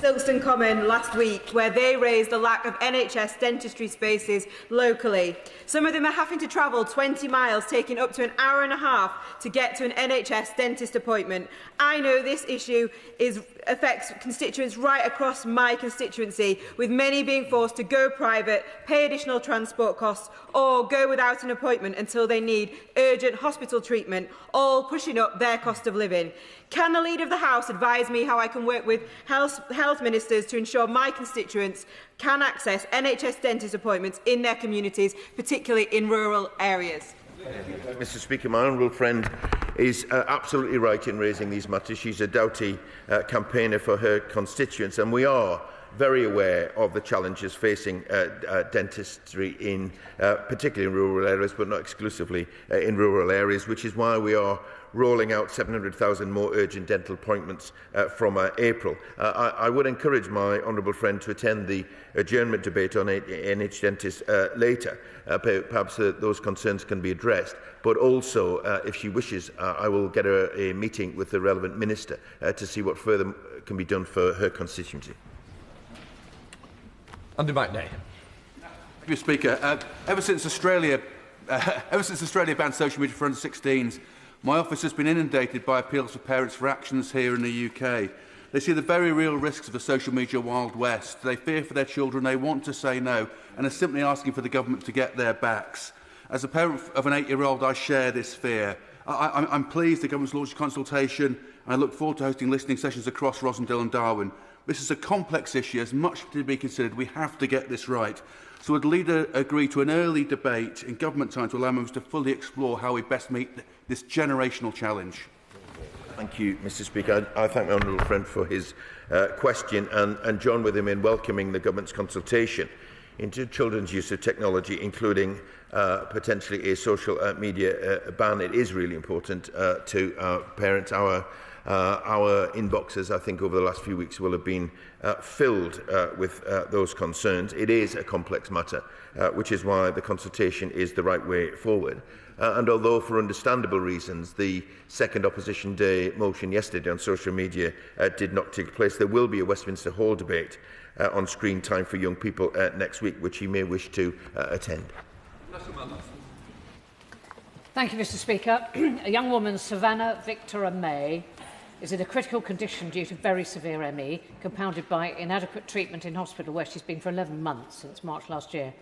Silkstone Common last week, where they raised the lack of NHS dentistry spaces locally. Some of them are having to travel 20 miles, taking up to an hour and a half to get to an NHS dentist appointment. I know this issue affects constituents right across my constituency, with many being forced to go private, pay additional transport costs, or go without an appointment until they need urgent hospital treatment, all pushing up their cost of living. Can the Leader of the House advise me how I can work with health ministers to ensure my constituents can access NHS dentist appointments in their communities, particularly in rural areas? Mr. Speaker, my honourable friend is absolutely right in raising these matters. She's a doughty campaigner for her constituents, and we are very aware of the challenges facing dentistry, particularly in rural areas, but not exclusively in rural areas, which is why we are rolling out 700,000 more urgent dental appointments from April. I would encourage my honourable friend to attend the adjournment debate on NH dentists later. Perhaps those concerns can be addressed. But also, if she wishes, I will get her a meeting with the relevant minister to see what further can be done for her constituency. Under McNay. Thank you, Speaker. Ever since Australia banned social media for under-16s, my office has been inundated by appeals for parents for actions here in the UK. They see the very real risks of the social media Wild West. They fear for their children, they want to say no, and are simply asking for the government to get their backs. As a parent of an 8-year-old, I share this fear. I'm pleased the government's launched a consultation, and I look forward to hosting listening sessions across Rosendale and Darwin. This is a complex issue, there's much to be considered. We have to get this right. So would the Leader agree to an early debate in government time to allow members to fully explore how we best meet this generational challenge? Thank you, Mr. Speaker. I thank my honourable friend for his question and join with him in welcoming the government's consultation into children's use of technology, including potentially a social media ban. It is really important to parents. Our inboxes, I think, over the last few weeks will have been filled with those concerns. It is a complex matter, which is why the consultation is the right way forward. And although, for understandable reasons, the second Opposition Day motion yesterday on social media did not take place, there will be a Westminster Hall debate on screen time for young people next week, which he may wish to attend. Thank you, Mr. Speaker. A young woman, Savannah Victoria May, is in a critical condition due to very severe ME, compounded by inadequate treatment in hospital, where she's been for 11 months since March last year.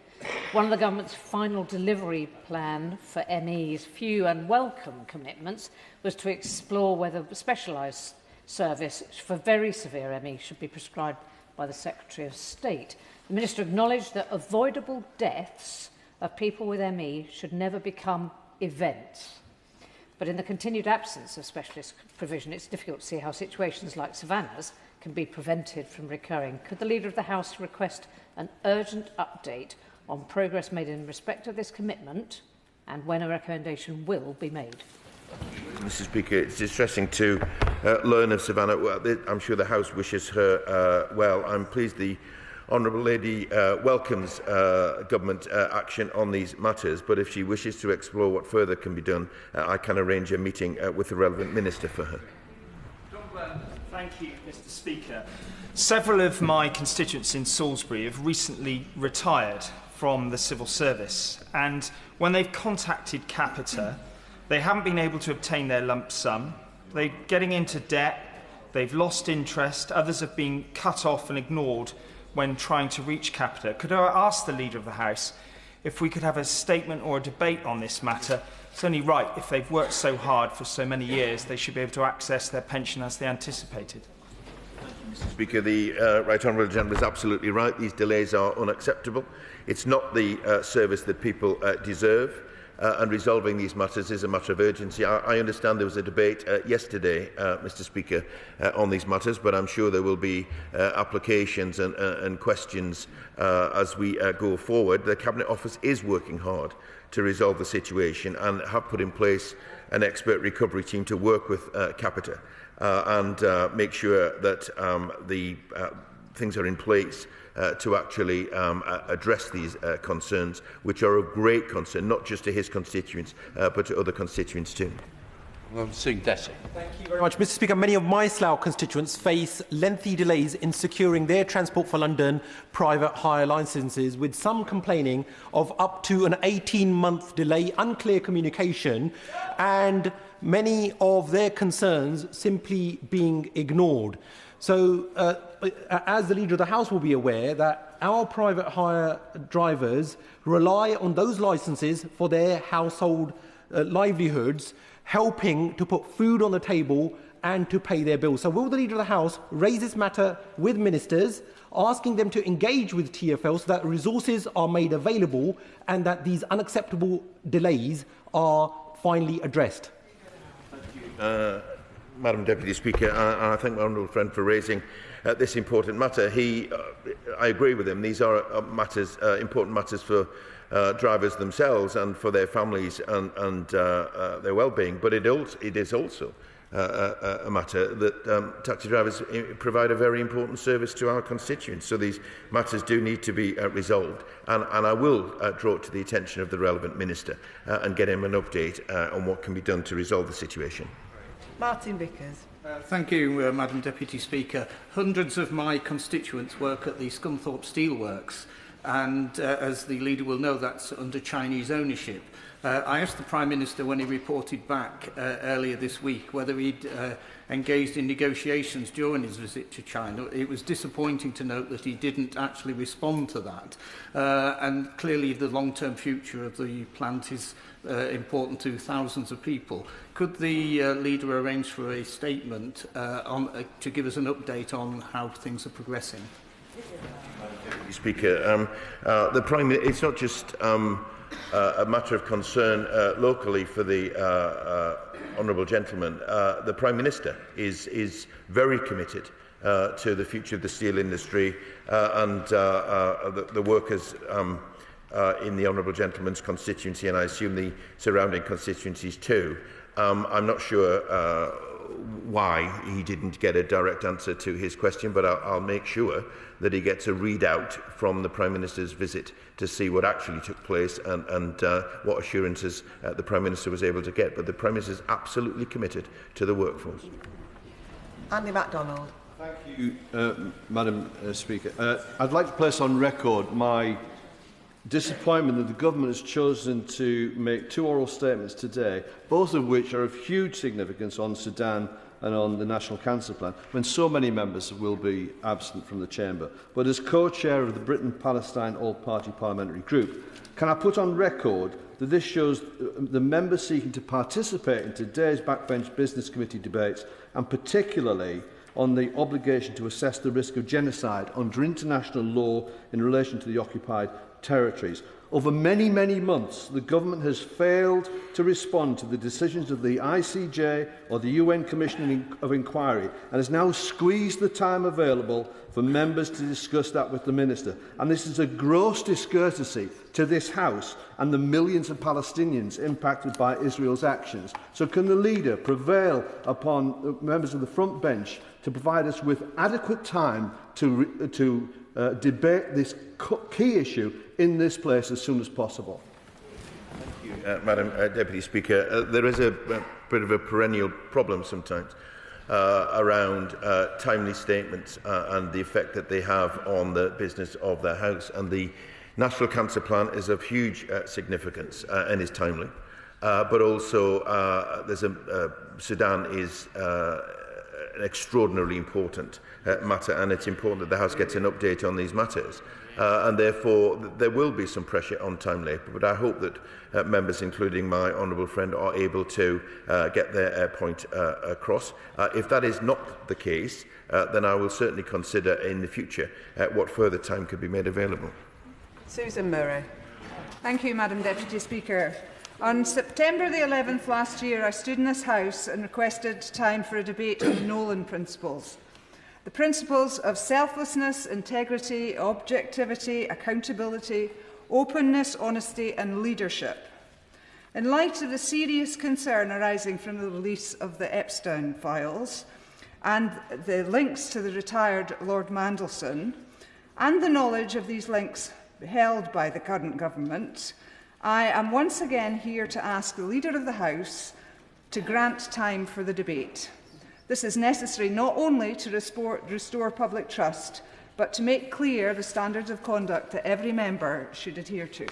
One of the government's final delivery plan for ME's few and welcome commitments was to explore whether specialised service for very severe ME should be prescribed by the Secretary of State. The Minister acknowledged that avoidable deaths of people with ME should never become events. But in the continued absence of specialist provision, it's difficult to see how situations like Savannah's can be prevented from recurring. Could the Leader of the House request an urgent update on progress made in respect of this commitment and when a recommendation will be made? Mr. Speaker, it's distressing to learn of Savannah. Well, I'm sure the House wishes her well. I'm pleased the Honourable Lady welcomes government action on these matters, but if she wishes to explore what further can be done, I can arrange a meeting with the relevant minister for her. Thank you, Mr. Speaker. Several of my constituents in Salisbury have recently retired from the civil service, and when they've contacted Capita, they haven't been able to obtain their lump sum. They're getting into debt, they've lost interest, others have been cut off and ignored when trying to reach Capita. Could I ask the Leader of the House if we could have a statement or a debate on this matter? It's only right, if they've worked so hard for so many years, they should be able to access their pension as they anticipated. Mr. Speaker, the Right Honourable Gentleman is absolutely right. These delays are unacceptable. It's not the service that people deserve. And resolving these matters is a matter of urgency. I understand there was a debate yesterday, Mr. Speaker, on these matters, but I'm sure there will be applications and questions as we go forward. The Cabinet Office is working hard to resolve the situation and have put in place an expert recovery team to work with Capita and make sure that the things are in place to actually address these concerns, which are of great concern, not just to his constituents, but to other constituents too. Thank you very much, Mr. Speaker. Many of my Slough constituents face lengthy delays in securing their Transport for London private hire licences, with some complaining of up to an 18-month delay, unclear communication, and many of their concerns simply being ignored. So, as the Leader of the House will be aware, that our private hire drivers rely on those licences for their household livelihoods, helping to put food on the table and to pay their bills. So will the Leader of the House raise this matter with ministers, asking them to engage with TfL so that resources are made available and that these unacceptable delays are finally addressed? Madam Deputy Speaker, and I thank my honourable friend for raising this important matter. I agree with him. These are important matters for drivers themselves and for their families and their well-being. But it is also a matter that taxi drivers provide a very important service to our constituents. So these matters do need to be resolved. And I will draw it to the attention of the relevant minister and get him an update on what can be done to resolve the situation. Martin Vickers. Thank you, Madam Deputy Speaker. Hundreds of my constituents work at the Scunthorpe Steelworks, and as the leader will know, that's under Chinese ownership. I asked the Prime Minister when he reported back earlier this week whether he'd engaged in negotiations during his visit to China. It was disappointing to note that he didn't actually respond to that. And clearly the long-term future of the plant is important to thousands of people. Could the leader arrange for a statement to give us an update on how things are progressing? Speaker, it's not just a matter of concern locally for the honourable gentleman. The Prime Minister is very committed to the future of the steel industry and the workers in the honourable gentleman's constituency, and I assume the surrounding constituencies too. I'm not sure why he didn't get a direct answer to his question, but I'll make sure that he gets a readout from the Prime Minister's visit to see what actually took place and what assurances the Prime Minister was able to get. But the Prime Minister is absolutely committed to the workforce. Andy MacDonald. Thank you, Madam Speaker. I'd like to place on record my disappointment that the government has chosen to make two oral statements today, both of which are of huge significance on Sudan and on the National Cancer Plan, when so many members will be absent from the chamber. But as co-chair of the Britain-Palestine All-Party Parliamentary Group, can I put on record that this shows the members seeking to participate in today's Backbench Business Committee debates, and particularly on the obligation to assess the risk of genocide under international law in relation to the occupied territories. Over many, many months, the government has failed to respond to the decisions of the ICJ or the UN Commission of Inquiry and has now squeezed the time available for members to discuss that with the Minister. And this is a gross discourtesy to this House and the millions of Palestinians impacted by Israel's actions. So can the Leader prevail upon members of the front bench to provide us with adequate time to debate this key issue in this place as soon as possible? Thank you, Madam Deputy Speaker. There is a bit of a perennial problem sometimes around timely statements and the effect that they have on the business of the House. And the National Cancer Plan is of huge significance and is timely. But also, Sudan is an extraordinarily important matter, and it's important that the House gets an update on these matters. And therefore, there will be some pressure on time labour, but I hope that members, including my honourable friend, are able to get their point across. If that is not the case, then I will certainly consider in the future what further time could be made available. Susan Murray. Thank you, Madam Deputy Speaker. On September the 11th last year, I stood in this House and requested time for a debate on the Nolan principles. The principles of selflessness, integrity, objectivity, accountability, openness, honesty and leadership. In light of the serious concern arising from the release of the Epstein files and the links to the retired Lord Mandelson, and the knowledge of these links held by the current government, I am once again here to ask the Leader of the House to grant time for the debate. This is necessary not only to restore public trust, but to make clear the standards of conduct that every member should adhere to.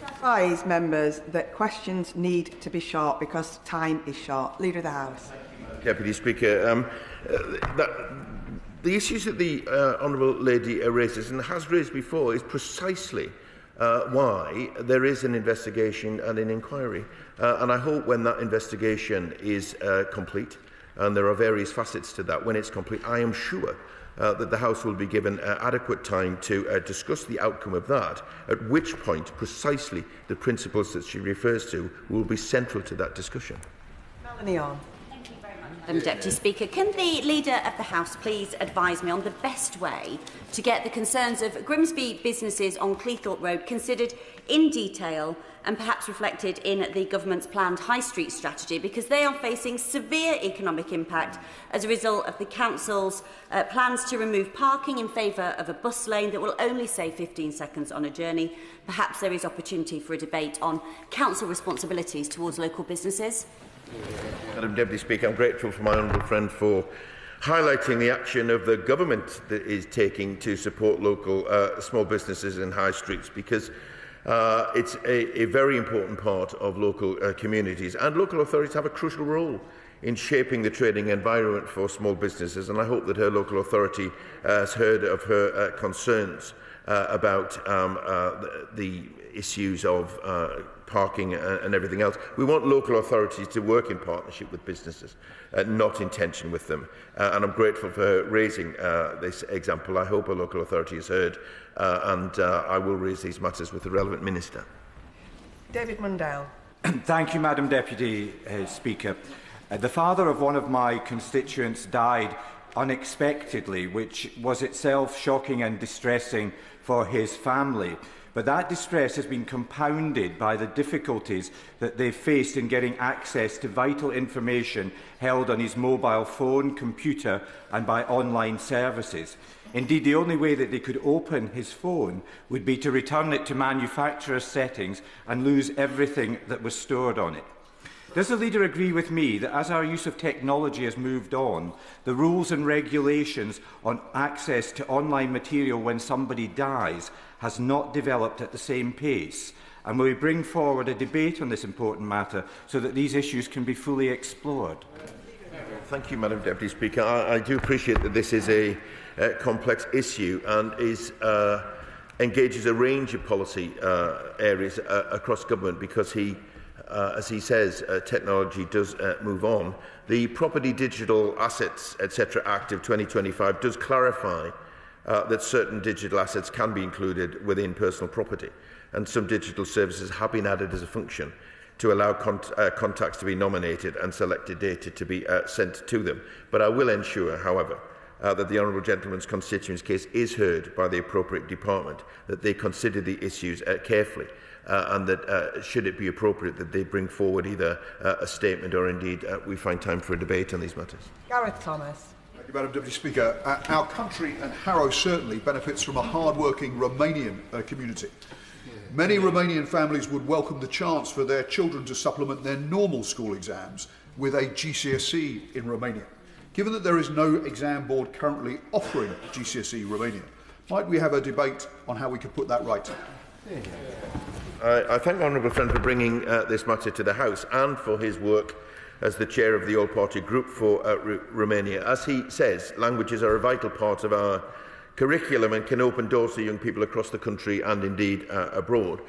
Advise members that questions need to be short because time is short. Leader of the House. Deputy Speaker, the issues that the honourable lady raises and has raised before is precisely why there is an investigation and an inquiry. And I hope when that investigation is complete, and there are various facets to that, when it's complete, I am sure that the House will be given adequate time to discuss the outcome of that, at which point precisely the principles that she refers to will be central to that discussion. Melanie on. Thank Madam Deputy Speaker, can the Leader of the House please advise me on the best way to get the concerns of Grimsby businesses on Cleethorpes Road considered in detail and perhaps reflected in the Government's planned High Street strategy, because they are facing severe economic impact as a result of the Council's plans to remove parking in favour of a bus lane that will only save 15 seconds on a journey. Perhaps there is opportunity for a debate on Council responsibilities towards local businesses. Madam Deputy Speaker, I'm grateful for my honourable friend for highlighting the action of the government that is taking to support local small businesses in high streets, because it's a very important part of local communities, and local authorities have a crucial role in shaping the trading environment for small businesses, and I hope that her local authority has heard of her concerns about the issues of parking and everything else. We want local authorities to work in partnership with businesses, not in tension with them. And I'm grateful for her raising this example. I hope a local authority has heard, and I will raise these matters with the relevant minister. David Mundell. Thank you, Madam Deputy Speaker. The father of one of my constituents died unexpectedly, which was itself shocking and distressing for his family. But that distress has been compounded by the difficulties that they've faced in getting access to vital information held on his mobile phone, computer and by online services. Indeed, the only way that they could open his phone would be to return it to manufacturer's settings and lose everything that was stored on it. Does the Leader agree with me that as our use of technology has moved on, the rules and regulations on access to online material when somebody dies has not developed at the same pace? And will we bring forward a debate on this important matter so that these issues can be fully explored? Thank you, Madam Deputy Speaker. I do appreciate that this is a complex issue and engages a range of policy areas across government, because as he says, technology does move on. The Property Digital Assets etc. Act of 2025 does clarify that certain digital assets can be included within personal property, and some digital services have been added as a function to allow contacts to be nominated and selected data to be sent to them. But I will ensure, however, that the Honourable Gentleman's constituent's case is heard by the appropriate department, that they consider the issues carefully, and that should it be appropriate that they bring forward either a statement or indeed we find time for a debate on these matters. Gareth Thomas. Thank you, Madam Deputy Speaker. Our country, and Harrow certainly, benefits from a hard-working Romanian community. Many Romanian families would welcome the chance for their children to supplement their normal school exams with a GCSE in Romania. Given that there is no exam board currently offering GCSE Romania, might we have a debate on how we could put that right? I thank the honourable friend for bringing this matter to the House and for his work as the chair of the all-party group for Romania. As he says, languages are a vital part of our curriculum and can open doors to young people across the country and indeed abroad.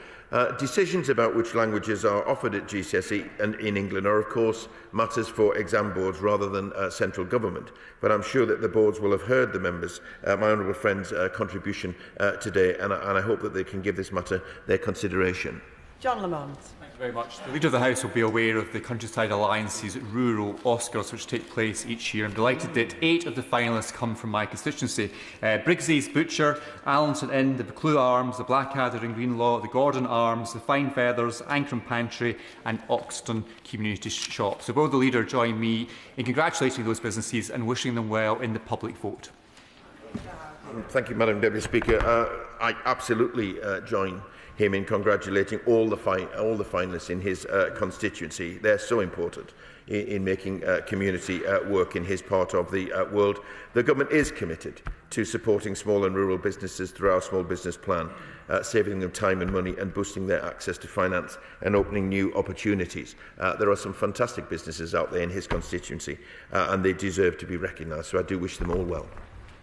Decisions about which languages are offered at GCSE and in England are, of course, matters for exam boards rather than central government. But I'm sure that the boards will have heard the members, my honourable friend's contribution today, and I hope that they can give this matter their consideration. John Lamont. Thank you very much. The Leader of the House will be aware of the Countryside Alliance's rural Oscars, which take place each year. I'm delighted that 8 of the finalists come from my constituency. Briggsy's Butcher, Allenton Inn, the Buccleuch Arms, the Blackadder and Greenlaw, the Gordon Arms, the Fine Feathers, Ancram Pantry and Oxton Community Shop. So will the Leader join me in congratulating those businesses and wishing them well in the public vote? Thank you, Madam Deputy Speaker. I absolutely join him in congratulating all the finalists in his constituency. They're so important in making community work in his part of the world. The government is committed to supporting small and rural businesses through our small business plan, saving them time and money and boosting their access to finance and opening new opportunities. There are some fantastic businesses out there in his constituency and they deserve to be recognised, so I do wish them all well.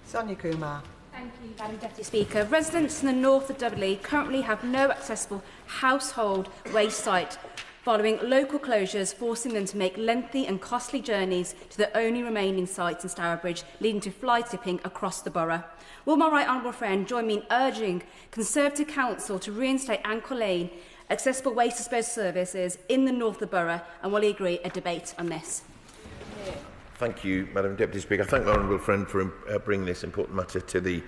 Sonia Kumar. Thank you, Madam Deputy Speaker. Residents in the north of Dudley currently have no accessible household waste site following local closures, forcing them to make lengthy and costly journeys to the only remaining sites in Stourbridge, leading to fly tipping across the borough. Will my right honourable friend join me in urging Conservative Council to reinstate Anchor Lane accessible waste disposal services in the north of the borough, and will he agree a debate on this? Thank you, Madam Deputy Speaker. I thank my honourable friend for bringing this important matter to the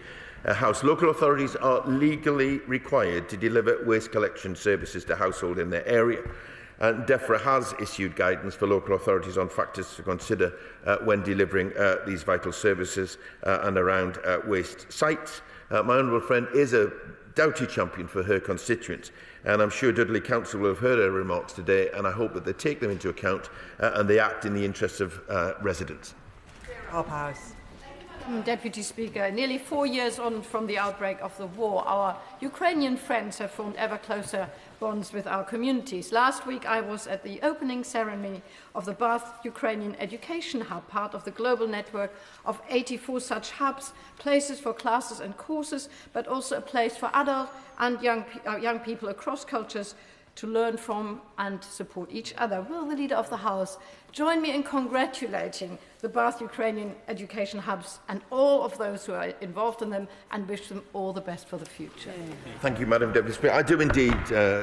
House. Local authorities are legally required to deliver waste collection services to households in their area. And DEFRA has issued guidance for local authorities on factors to consider when delivering these vital services and around waste sites. My honourable friend is a doughty champion for her constituents, and I'm sure Dudley Council will have heard her remarks today, and I hope that they take them into account and they act in the interests of residents. House. Deputy Speaker, nearly 4 years on from the outbreak of the war, our Ukrainian friends have formed ever closer bonds with our communities. Last week I was at the opening ceremony of the Bath Ukrainian Education Hub, part of the global network of 84 such hubs, places for classes and courses, but also a place for adult and young people across cultures to learn from and support each other. Will the Leader of the House join me in congratulating the Bath Ukrainian Education Hubs and all of those who are involved in them, and wish them all the best for the future? Thank you, Madam Deputy Speaker. I do indeed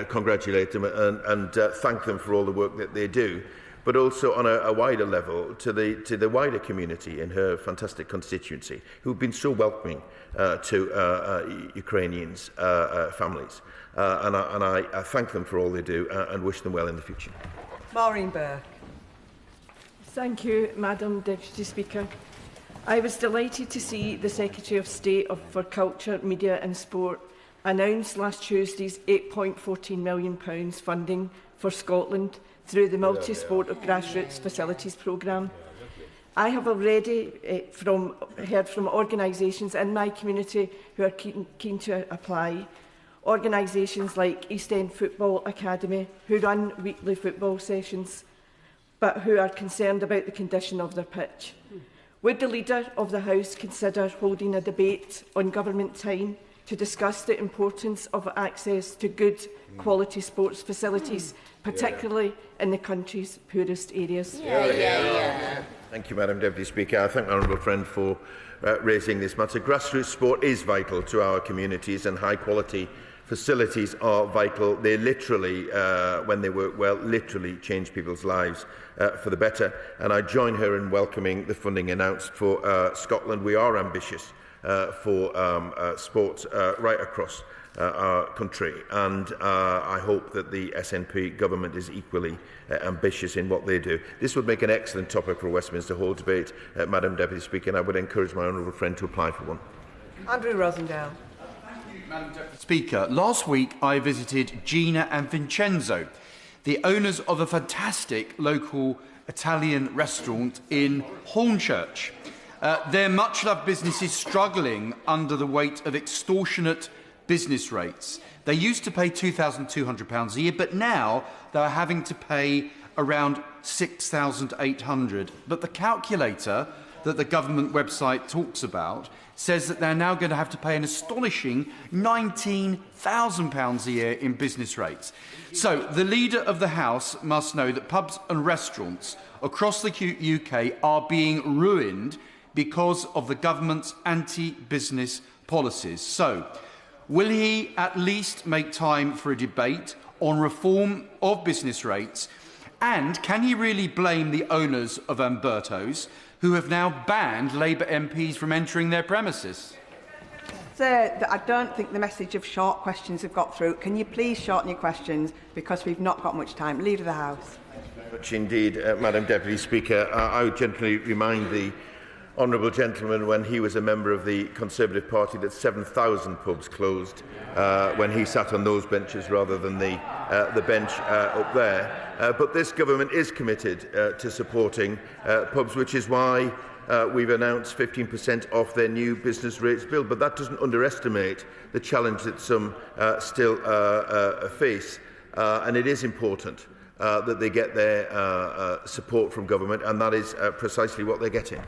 congratulate them and thank them for all the work that they do, but also on a wider level to the wider community in her fantastic constituency, who've been so welcoming to Ukrainians' families. And I thank them for all they do and wish them well in the future. Maureen Burke. Thank you, Madam Deputy Speaker. I was delighted to see the Secretary of State for Culture, Media and Sport announce last Tuesday's £8.14 million funding for Scotland through the Multi-Sport Grassroots Facilities Programme. I have already heard from organisations in my community who are keen to apply. Organisations like East End Football Academy, who run weekly football sessions, but who are concerned about the condition of their pitch. Would the Leader of the House consider holding a debate on government time to discuss the importance of access to good quality sports facilities, particularly in the country's poorest areas? Thank you, Madam Deputy Speaker. I thank my honourable friend for raising this matter. Grassroots sport is vital to our communities, and high quality facilities are vital. They literally, when they work well, literally change people's lives for the better. And I join her in welcoming the funding announced for Scotland. We are ambitious for sport right across our country, and I hope that the SNP government is equally ambitious in what they do. This would make an excellent topic for Westminster Hall debate, Madam Deputy Speaker, and I would encourage my honourable friend to apply for one. Andrew Rosendale. Madam Deputy Speaker, last week I visited Gina and Vincenzo, the owners of a fantastic local Italian restaurant in Hornchurch. Their much-loved business is struggling under the weight of extortionate business rates. They used to pay £2,200 a year, but now they're having to pay around £6,800. But the calculator that the government website talks about says that they're now going to have to pay an astonishing £19,000 a year in business rates. So the Leader of the House must know that pubs and restaurants across the UK are being ruined because of the government's anti-business policies. So will he at least make time for a debate on reform of business rates? And can he really blame the owners of Umberto's, who have now banned Labour MPs from entering their premises? Sir, I don't think the message of short questions have got through. Can you please shorten your questions, because we've not got much time. Leader of the House. Much indeed, Madam Deputy Speaker. I would gently remind the honourable gentleman, when he was a member of the Conservative Party, that 7,000 pubs closed when he sat on those benches rather than the bench up there. But this government is committed to supporting pubs, which is why we've announced 15% off their new business rates bill. But that doesn't underestimate the challenge that some still face. And it is important that they get their support from government, and that is precisely what they're getting.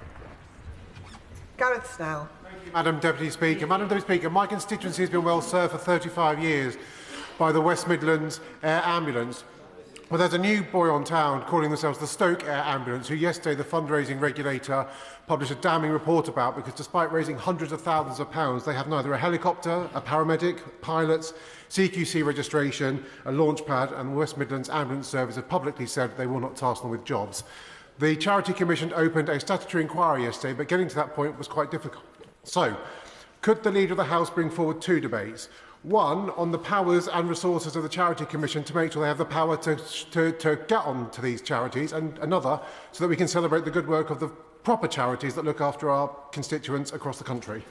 Gareth Snell. Thank you, Madam Deputy Speaker. Madam Deputy Speaker, my constituency has been well served for 35 years by the West Midlands Air Ambulance. Well, there's a new boy on town calling themselves the Stoke Air Ambulance, who yesterday the fundraising regulator published a damning report about, because despite raising hundreds of thousands of pounds, they have neither a helicopter, a paramedic, pilots, CQC registration, a launch pad, and the West Midlands Ambulance Service have publicly said they will not task them with jobs. The Charity Commission opened a statutory inquiry yesterday, but getting to that point was quite difficult. So, could the Leader of the House bring forward 2 debates? One, on the powers and resources of the Charity Commission to make sure they have the power to get on to these charities, and another, so that we can celebrate the good work of the proper charities that look after our constituents across the country.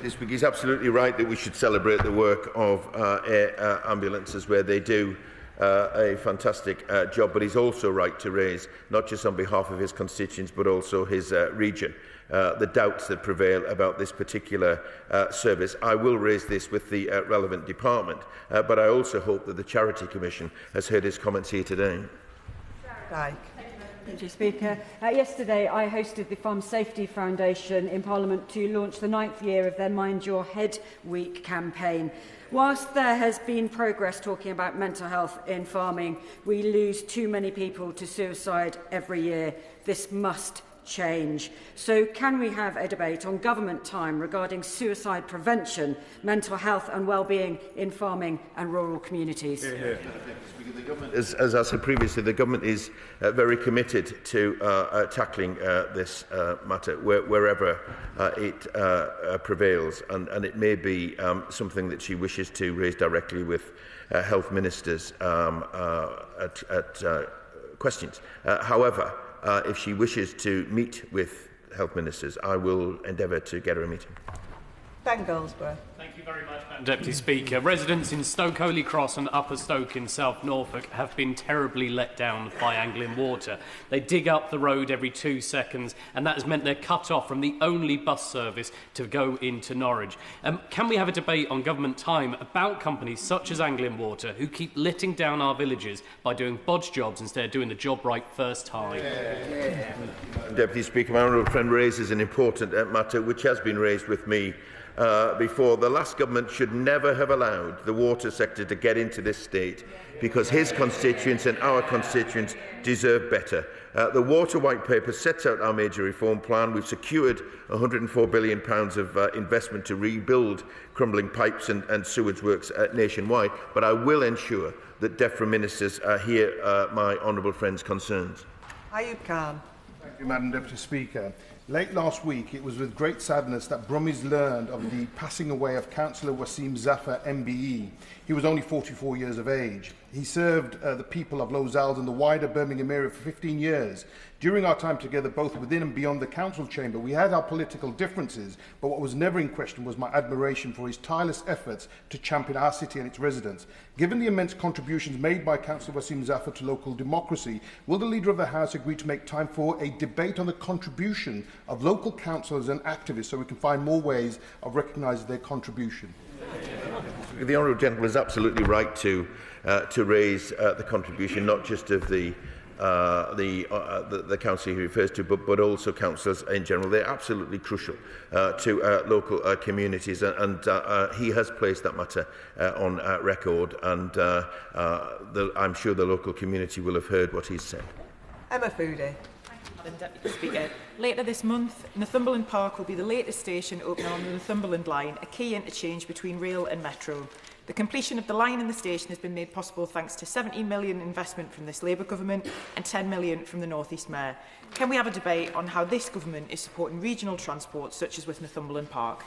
He's absolutely right that we should celebrate the work of air ambulances where they do a fantastic job, but he's also right to raise, not just on behalf of his constituents but also his region, the doubts that prevail about this particular service. I will raise this with the relevant department, but I also hope that the Charity Commission has heard his comments here today. Thank you, Speaker. Yesterday I hosted the Farm Safety Foundation in Parliament to launch the 9th year of their Mind Your Head Week campaign. Whilst there has been progress talking about mental health in farming, we lose too many people to suicide every year. This must change. So can we have a debate on government time regarding suicide prevention, mental health and well-being in farming and rural communities? As I said previously, the government is very committed to tackling this matter wherever it prevails, and it may be something that she wishes to raise directly with health ministers at questions. However, if she wishes to meet with health ministers, I will endeavour to get her a meeting. Ben Goldsborough. Thank you very much, Madam Deputy Speaker. Residents in Stoke Holy Cross and Upper Stoke in South Norfolk have been terribly let down by Anglian Water. They dig up the road every 2 seconds, and that has meant they're cut off from the only bus service to go into Norwich. Can we have a debate on government time about companies such as Anglian Water who keep letting down our villages by doing bodge jobs instead of doing the job right first time? Deputy Speaker, my honourable friend raises an important matter which has been raised with me before. The last government should never have allowed the water sector to get into this state, because his constituents and our constituents deserve better. The Water White Paper sets out our major reform plan. We've secured £104 billion of investment to rebuild crumbling pipes and sewage works nationwide, but I will ensure that DEFRA ministers hear my honourable friend's concerns. Ayub Khan. Thank you, Madam Deputy Speaker. Late last week, it was with great sadness that Brummies learned of the passing away of Councillor Wasim Zafar, MBE. He was only 44 years of age. He served the people of Lozals and the wider Birmingham area for 15 years. During our time together, both within and beyond the council chamber, we had our political differences, but what was never in question was my admiration for his tireless efforts to champion our city and its residents. Given the immense contributions made by Councillor Wasim Zafar to local democracy, will the Leader of the House agree to make time for a debate on the contribution of local councillors and activists so we can find more ways of recognising their contribution? The honourable gentleman is absolutely right to raise the contribution, not just of the council he refers to, but also councillors in general. They're absolutely crucial to local communities, and he has placed that matter on record, and I'm sure the local community will have heard what he's said. Emma Foodie. Madam Deputy Speaker, later this month, Northumberland Park will be the latest station opening on the Northumberland line, a key interchange between rail and metro. The completion of the line and the station has been made possible thanks to £17 million investment from this Labour government and £10 million from the North East Mayor. Can we have a debate on how this government is supporting regional transport, such as with Northumberland Park?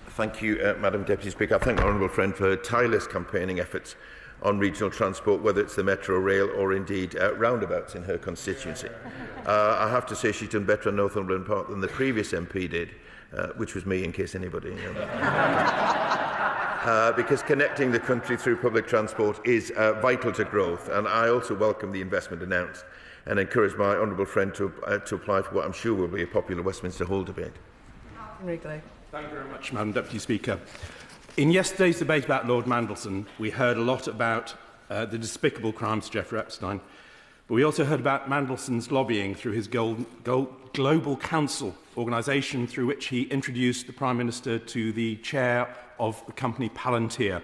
Thank you, Madam Deputy Speaker. I thank my honourable friend for her tireless campaigning efforts on regional transport, whether it's the Metro Rail or indeed roundabouts in her constituency. I have to say she's done better on Northumberland Park than the previous MP did, which was me, in case anybody because connecting the country through public transport is vital to growth, and I also welcome the investment announced and encourage my honourable friend to apply for what I'm sure will be a popular Westminster Hall debate. Wrigley. Thank you very much, Madam Deputy Speaker. In yesterday's debate about Lord Mandelson, we heard a lot about the despicable crimes of Jeffrey Epstein, but we also heard about Mandelson's lobbying through his Global Council organisation, through which he introduced the Prime Minister to the chair of the company Palantir.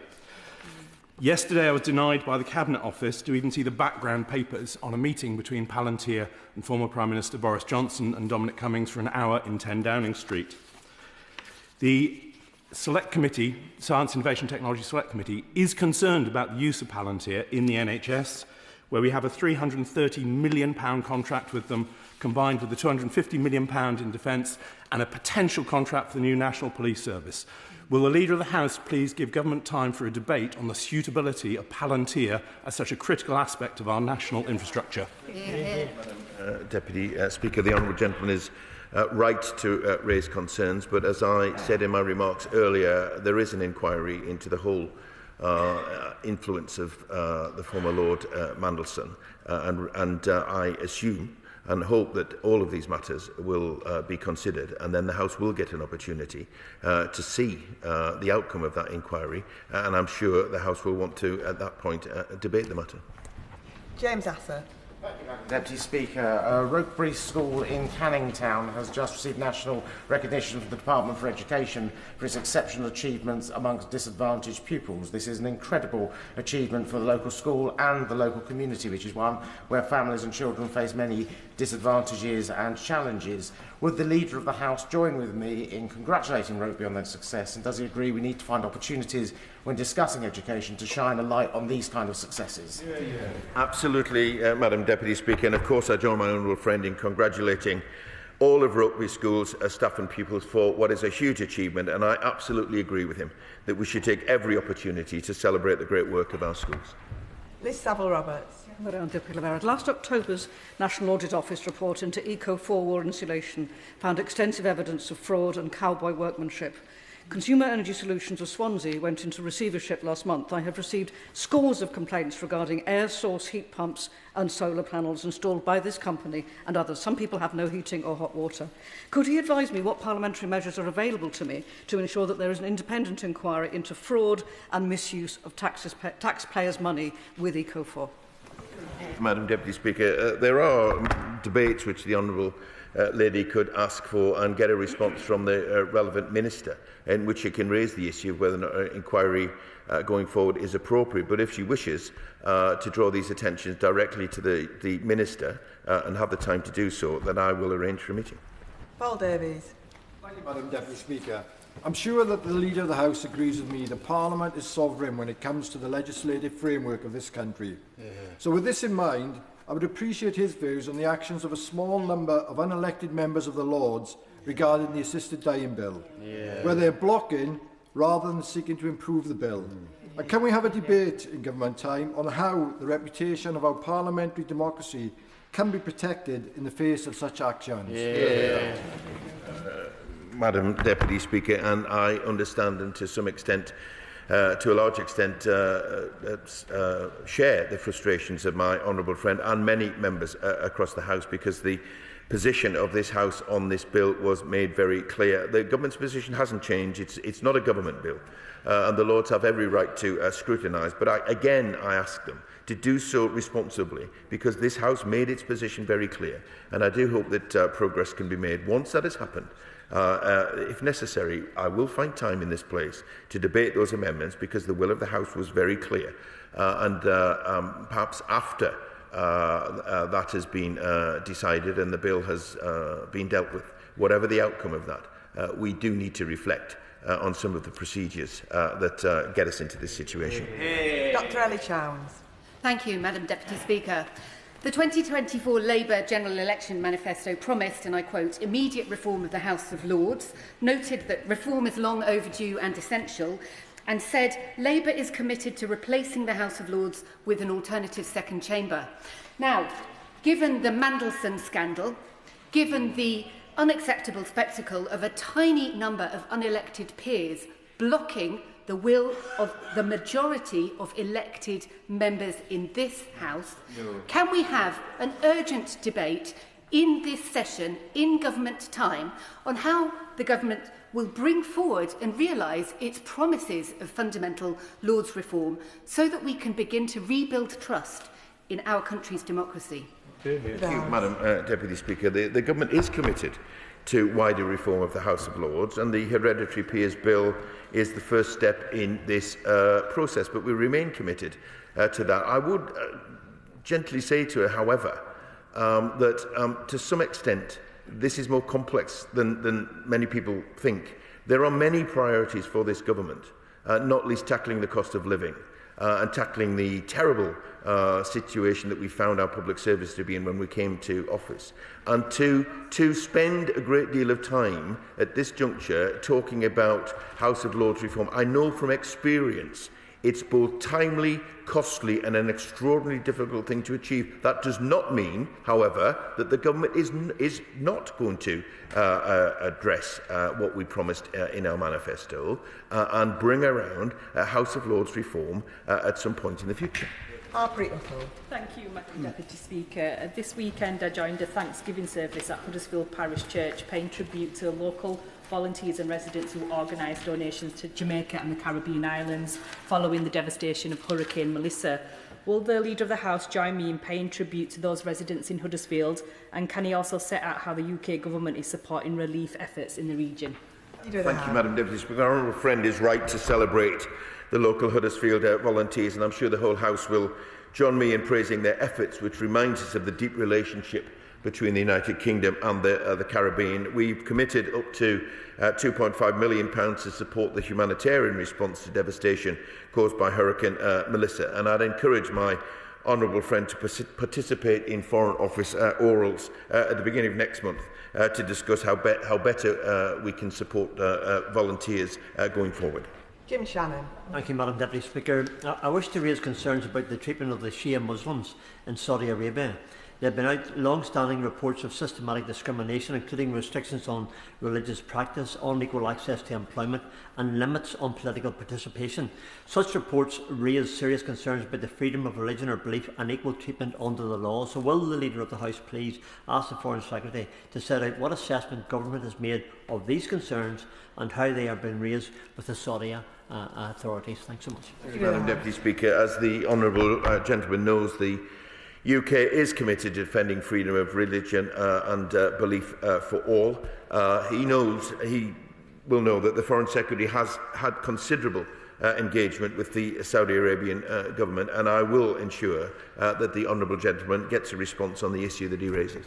Yesterday, I was denied by the Cabinet Office to even see the background papers on a meeting between Palantir and former Prime Minister Boris Johnson and Dominic Cummings for an hour in 10 Downing Street. The Select Committee, Science, Innovation and Technology Select Committee, is concerned about the use of Palantir in the NHS. where we have a £330 million contract with them, combined with the £250 million in defence and a potential contract for the new National Police Service. Will the Leader of the House please give Government time for a debate on the suitability of Palantir as such a critical aspect of our national infrastructure? Deputy Speaker, the honourable gentleman is right to raise concerns, but as I said in my remarks earlier, there is an inquiry into the whole influence of the former Lord Mandelson, and I assume and hope that all of these matters will be considered, and then the House will get an opportunity to see the outcome of that inquiry, and I'm sure the House will want to, at that point, debate the matter. James Asser. Deputy Speaker, Rokebury School in Canning Town has just received national recognition from the Department for Education for its exceptional achievements amongst disadvantaged pupils. This is an incredible achievement for the local school and the local community, which is one where families and children face many disadvantages and challenges. Would the Leader of the House join with me in congratulating Rokeby on their success, and does he agree we need to find opportunities when discussing education to shine a light on these kind of successes? Absolutely, Madam Deputy Speaker, and of course I join my honourable friend in congratulating all of Rokeby School's staff and pupils for what is a huge achievement, and I absolutely agree with him that we should take every opportunity to celebrate the great work of our schools. Liz Saville-Roberts. Last October's National Audit Office report into Eco4 wall insulation found extensive evidence of fraud and cowboy workmanship. Consumer Energy Solutions of Swansea went into receivership last month. I have received scores of complaints regarding air source heat pumps and solar panels installed by this company and others. Some people have no heating or hot water. Could he advise me what parliamentary measures are available to me to ensure that there is an independent inquiry into fraud and misuse of taxpayers' money with Eco4? Madam Deputy Speaker, there are debates which the Honourable lady could ask for and get a response from the relevant minister, in which she can raise the issue of whether or not an inquiry going forward is appropriate. But if she wishes to draw these attentions directly to the minister and have the time to do so, then I will arrange for a meeting. Paul Davies. Thank you, Madam Deputy Speaker. I'm sure that the Leader of the House agrees with me that Parliament is sovereign when it comes to the legislative framework of this country. So with this in mind, I would appreciate his views on the actions of a small number of unelected members of the Lords regarding the assisted dying bill, where they're blocking rather than seeking to improve the bill. And can we have a debate in government time on how the reputation of our parliamentary democracy can be protected in the face of such actions? Madam Deputy Speaker, and I understand, and to some extent, to a large extent, share the frustrations of my honourable friend and many members across the House, because the position of this House on this bill was made very clear. The government's position hasn't changed. It's not a government bill, and the Lords have every right to scrutinise. But I ask them to do so responsibly, because this House made its position very clear, and I do hope that progress can be made. Once that has happened, if necessary, I will find time in this place to debate those amendments, because the will of the House was very clear. And perhaps after that has been decided and the bill has been dealt with, whatever the outcome of that, we do need to reflect on some of the procedures that get us into this situation. Dr Ellie Chowns. Thank you, Madam Deputy Speaker. The 2024 Labour General Election Manifesto promised, and I quote, immediate reform of the House of Lords, noted that reform is long overdue and essential, and said Labour is committed to replacing the House of Lords with an alternative second chamber. Now, given the Mandelson scandal, given the unacceptable spectacle of a tiny number of unelected peers blocking the will of the majority of elected members in this House, can we have an urgent debate in this session, in government time, on how the government will bring forward and realise its promises of fundamental Lords reform, so that we can begin to rebuild trust in our country's democracy? Thank you, Madam Deputy Speaker. The government is committed to wider reform of the House of Lords, and the Hereditary Peers Bill is the first step in this process, but we remain committed to that. I would gently say to her, however, that to some extent this is more complex than many people think. There are many priorities for this government, not least tackling the cost of living. and tackling the terrible situation that we found our public service to be in when we came to office, and to spend a great deal of time at this juncture talking about House of Lords reform. I know from experience it's both timely, costly and an extraordinarily difficult thing to achieve. That does not mean, however, that the government is not going to address what we promised in our manifesto and bring around House of Lords reform at some point in the future. Thank you, Madam Deputy Speaker. This weekend I joined a Thanksgiving service at Huddersfield Parish Church, paying tribute to local volunteers and residents who organised donations to Jamaica and the Caribbean islands following the devastation of Hurricane Melissa. Will the Leader of the House join me in paying tribute to those residents in Huddersfield, and can he also set out how the UK Government is supporting relief efforts in the region? Thank you, Madam Deputy Speaker. Our honourable friend is right to celebrate the local Huddersfield volunteers, and I'm sure the whole House will join me in praising their efforts, which reminds us of the deep relationship between the United Kingdom and the Caribbean. We've committed up to £2.5 million to support the humanitarian response to devastation caused by Hurricane Melissa, and I'd encourage my honourable friend to participate in Foreign Office orals at the beginning of next month to discuss how better we can support volunteers going forward. Jim Shannon. Thank you, Madam Deputy Speaker. I wish to raise concerns about the treatment of the Shia Muslims in Saudi Arabia. There have been long-standing reports of systematic discrimination, including restrictions on religious practice, unequal access to employment and limits on political participation. Such reports raise serious concerns about the freedom of religion or belief and equal treatment under the law. So will the Leader of the House please ask the Foreign Secretary to set out what assessment government has made of these concerns and how they are being raised with the Saudi authorities? Thanks so much. Thank you, Madam Deputy Speaker. As the honourable gentleman knows, the UK is committed to defending freedom of religion and belief for all. He will know that the Foreign Secretary has had considerable engagement with the Saudi Arabian government, and I will ensure that the honourable gentleman gets a response on the issue that he raises.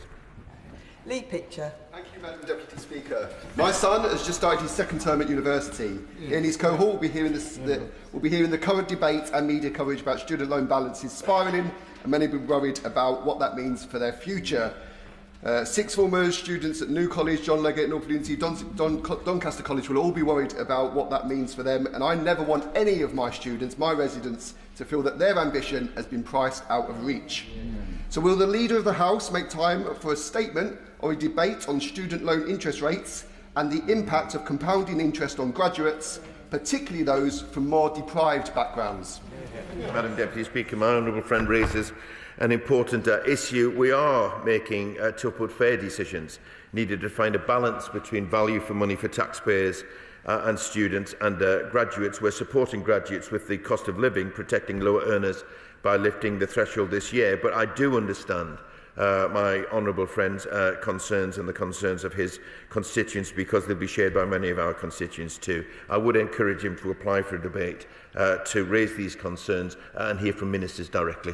Lee Pitcher. Thank you, Madam Deputy Speaker. My son has just started his second term at university. In his cohort, we'll be hearing the current debate and media coverage about student loan balances spiralling, and many will be worried about what that means for their future. Sixth formers, students at New College, John Leggett, North University, Doncaster College will all be worried about what that means for them, and I never want any of my students, my residents, to feel that their ambition has been priced out of reach. So will the Leader of the House make time for a statement or a debate on student loan interest rates and the impact of compounding interest on graduates, particularly those from more deprived backgrounds? Madam Deputy Speaker, my honourable friend raises an important issue. We are making tough but fair decisions needed to find a balance between value for money for taxpayers and students and graduates. We're supporting graduates with the cost of living, protecting lower earners by lifting the threshold this year, but I do understand my honourable friend's concerns and the concerns of his constituents, because they'll be shared by many of our constituents too. I would encourage him to apply for a debate to raise these concerns and hear from ministers directly.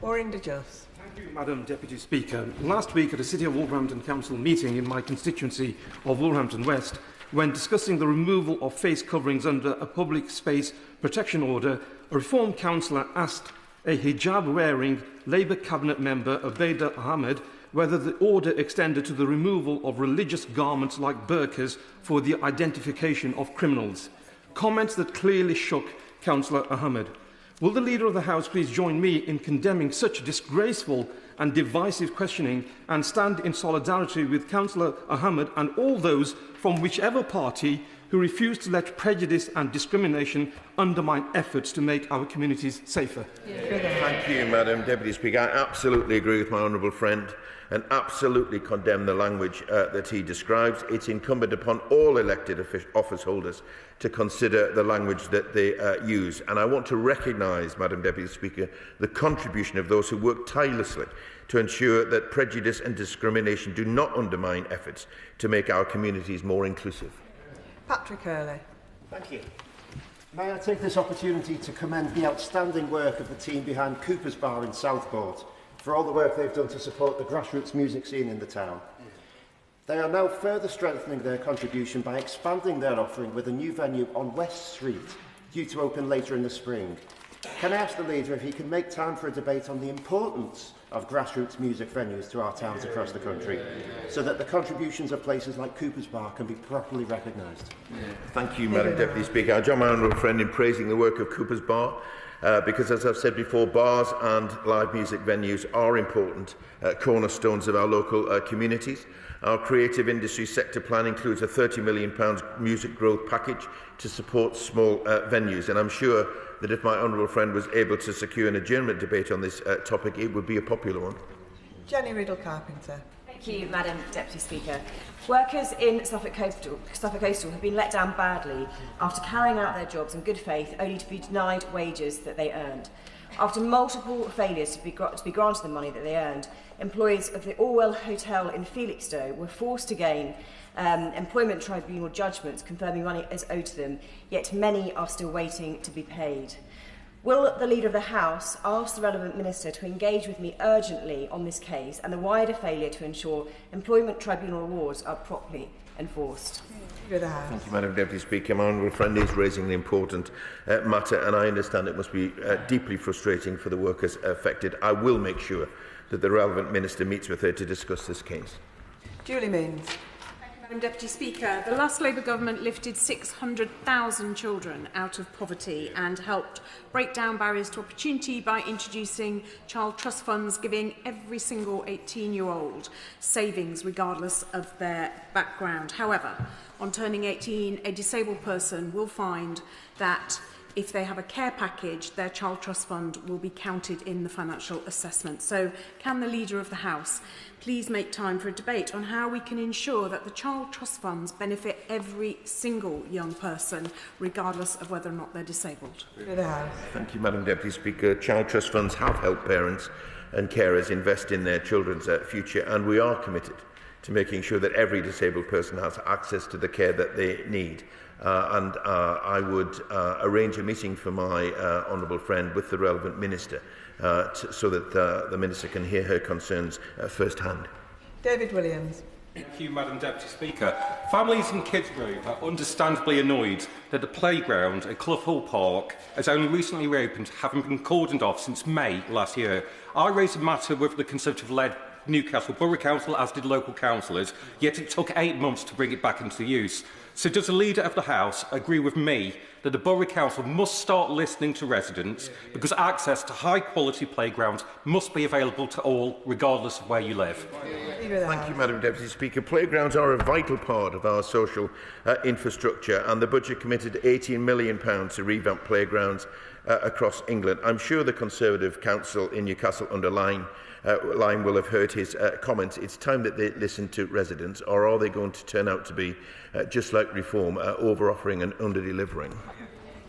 Thank you, Madam Deputy Speaker. Last week at a City of Wolverhampton Council meeting in my constituency of Wolverhampton West, when discussing the removal of face coverings under a public space protection order, a Reform councillor asked a hijab-wearing Labour Cabinet member, Ubaida Ahmed, whether the order extended to the removal of religious garments like burqas for the identification of criminals. Comments that clearly shook Councillor Ahmed. Will the Leader of the House please join me in condemning such disgraceful and divisive questioning and stand in solidarity with Councillor Ahmed and all those from whichever party who refuse to let prejudice and discrimination undermine efforts to make our communities safer? Thank you, Madam Deputy Speaker. I absolutely agree with my honourable friend and absolutely condemn the language that he describes. It's incumbent upon all elected office holders to consider the language that they use. And I want to recognise, Madam Deputy Speaker, the contribution of those who work tirelessly to ensure that prejudice and discrimination do not undermine efforts to make our communities more inclusive. Patrick Hurley. Thank you. May I take this opportunity to commend the outstanding work of the team behind Cooper's Bar in Southport for all the work they've done to support the grassroots music scene in the town. They are now further strengthening their contribution by expanding their offering with a new venue on West Street, due to open later in the spring. Can I ask the Leader if he can make time for a debate on the importance of grassroots music venues to our towns across the country, so that the contributions of places like Cooper's Bar can be properly recognised? Thank you, Madam Deputy Speaker. I join my honourable friend in praising the work of Cooper's Bar, because, as I've said before, bars and live music venues are important cornerstones of our local communities. Our creative industry sector plan includes a £30 million music growth package to support small venues, and I'm sure that if my honourable friend was able to secure an adjournment debate on this topic, it would be a popular one. Jenny Riddle-Carpenter. Thank you, Madam Deputy Speaker. Workers in Suffolk Coastal have been let down badly after carrying out their jobs in good faith, only to be denied wages that they earned. After multiple failures to be granted the money that they earned, employees of the Orwell Hotel in Felixstowe were forced to gain employment tribunal judgments confirming money is owed to them, yet many are still waiting to be paid. Will the Leader of the House ask the relevant Minister to engage with me urgently on this case and the wider failure to ensure employment tribunal awards are properly enforced? Thank you, Madam Deputy Speaker. My honourable friend is raising the important matter, and I understand it must be deeply frustrating for the workers affected. I will make sure that the relevant Minister meets with her to discuss this case. Julie Means. Madam Deputy Speaker, the last Labour government lifted 600,000 children out of poverty and helped break down barriers to opportunity by introducing child trust funds, giving every single 18-year-old savings regardless of their background. However, on turning 18, a disabled person will find that if they have a care package, their child trust fund will be counted in the financial assessment. So can the Leader of the House please make time for a debate on how we can ensure that the child trust funds benefit every single young person, regardless of whether or not they're disabled? Thank you, Madam Deputy Speaker. Child trust funds have helped parents and carers invest in their children's future, and we are committed to making sure that every disabled person has access to the care that they need. I would arrange a meeting for my honourable friend with the relevant Minister so that the Minister can hear her concerns firsthand. David Williams. Thank you, Madam Deputy Speaker. Families in Kidsgrove are understandably annoyed that the playground at Clough Hall Park has only recently reopened, having been cordoned off since May last year. I raised the matter with the Conservative-led Newcastle Borough Council, as did local councillors, yet it took 8 months to bring it back into use. So does the Leader of the House agree with me that the Borough Council must start listening to residents, because access to high-quality playgrounds must be available to all, regardless of where you live? Thank you, Madam Deputy Speaker. Playgrounds are a vital part of our social infrastructure, and the budget committed £18 million to revamp playgrounds across England. I'm sure the Conservative Council in Newcastle-under-Lyme will have heard his comments. It's time that they listen to residents, or are they going to turn out to be, just like Reform, over-offering and under-delivering?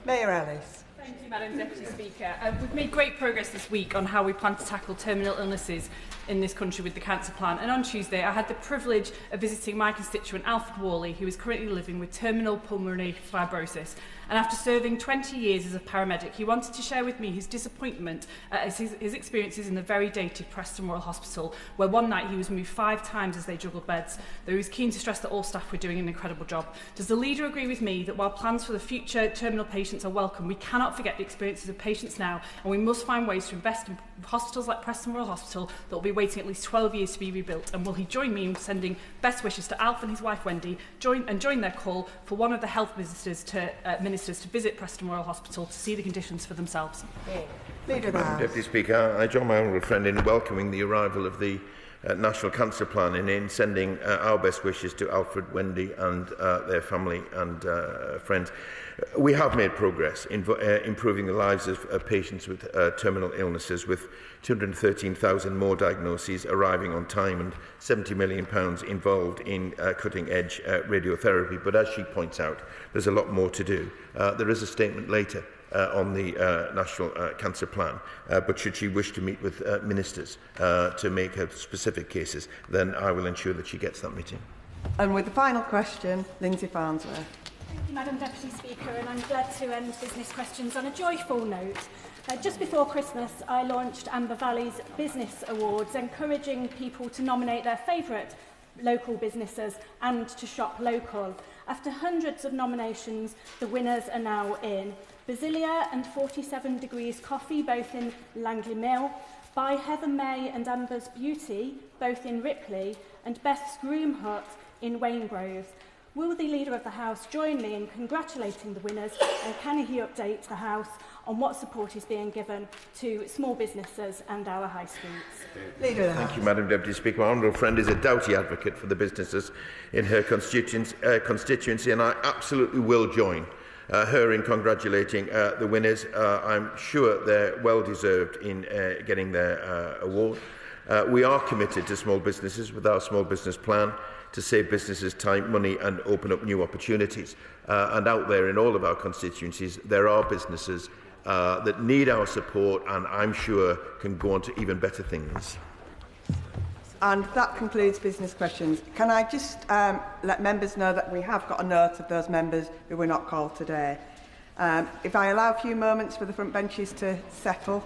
Mayor Ellis. Thank you, Madam Deputy Speaker. We've made great progress this week on how we plan to tackle terminal illnesses in this country with the cancer plan, and on Tuesday I had the privilege of visiting my constituent Alfred Worley, who is currently living with terminal pulmonary fibrosis. And after serving 20 years as a paramedic, he wanted to share with me his disappointment at his experiences in the very dated Preston Royal Hospital, where one night he was moved 5 times as they juggled beds, though he was keen to stress that all staff were doing an incredible job. Does the Leader agree with me that while plans for the future terminal patients are welcome, we cannot forget the experiences of patients now, and we must find ways to invest in hospitals like Preston Royal Hospital that will be waiting at least 12 years to be rebuilt? And will he join me in sending best wishes to Alf and his wife Wendy, join their call for one of the health ministers to visit Preston Royal Hospital to see the conditions for themselves? Madam Deputy Speaker, I join my honourable friend in welcoming the arrival of the National Cancer Plan and in sending our best wishes to Alfred, Wendy and their family and friends. We have made progress in improving the lives of patients with terminal illnesses, with 213,000 more diagnoses arriving on time and £70 million involved in cutting-edge radiotherapy. But as she points out, there's a lot more to do. There is a statement later on the National Cancer Plan, but should she wish to meet with ministers to make her specific cases, then I will ensure that she gets that meeting. And with the final question, Lindsay Farnsworth. Thank you, Madam Deputy Speaker, and I'm glad to end business questions on a joyful note. Just before Christmas, I launched Amber Valley's Business Awards, encouraging people to nominate their favourite local businesses and to shop local. After hundreds of nominations, the winners are now in. Basilia and 47 Degrees Coffee, both in Langley Mill, By Heather May and Amber's Beauty, both in Ripley, and Beth's Groom Hut in Waingrove. Will the Leader of the House join me in congratulating the winners, and can he update the House on what support is being given to small businesses and our high streets? Leader of the Thank House. you, Madam Deputy Speaker. My honourable friend is a doughty advocate for the businesses in her constituency, and I absolutely will join her in congratulating the winners. I'm sure they're well deserved in getting their award. We are committed to small businesses with our small business plan to save businesses time, money and open up new opportunities. And out there in all of our constituencies, there are businesses that need our support and I'm sure can go on to even better things. And that concludes business questions. Can I just let members know that we have got a note of those members who were not called today. If I allow a few moments for the front benches to settle.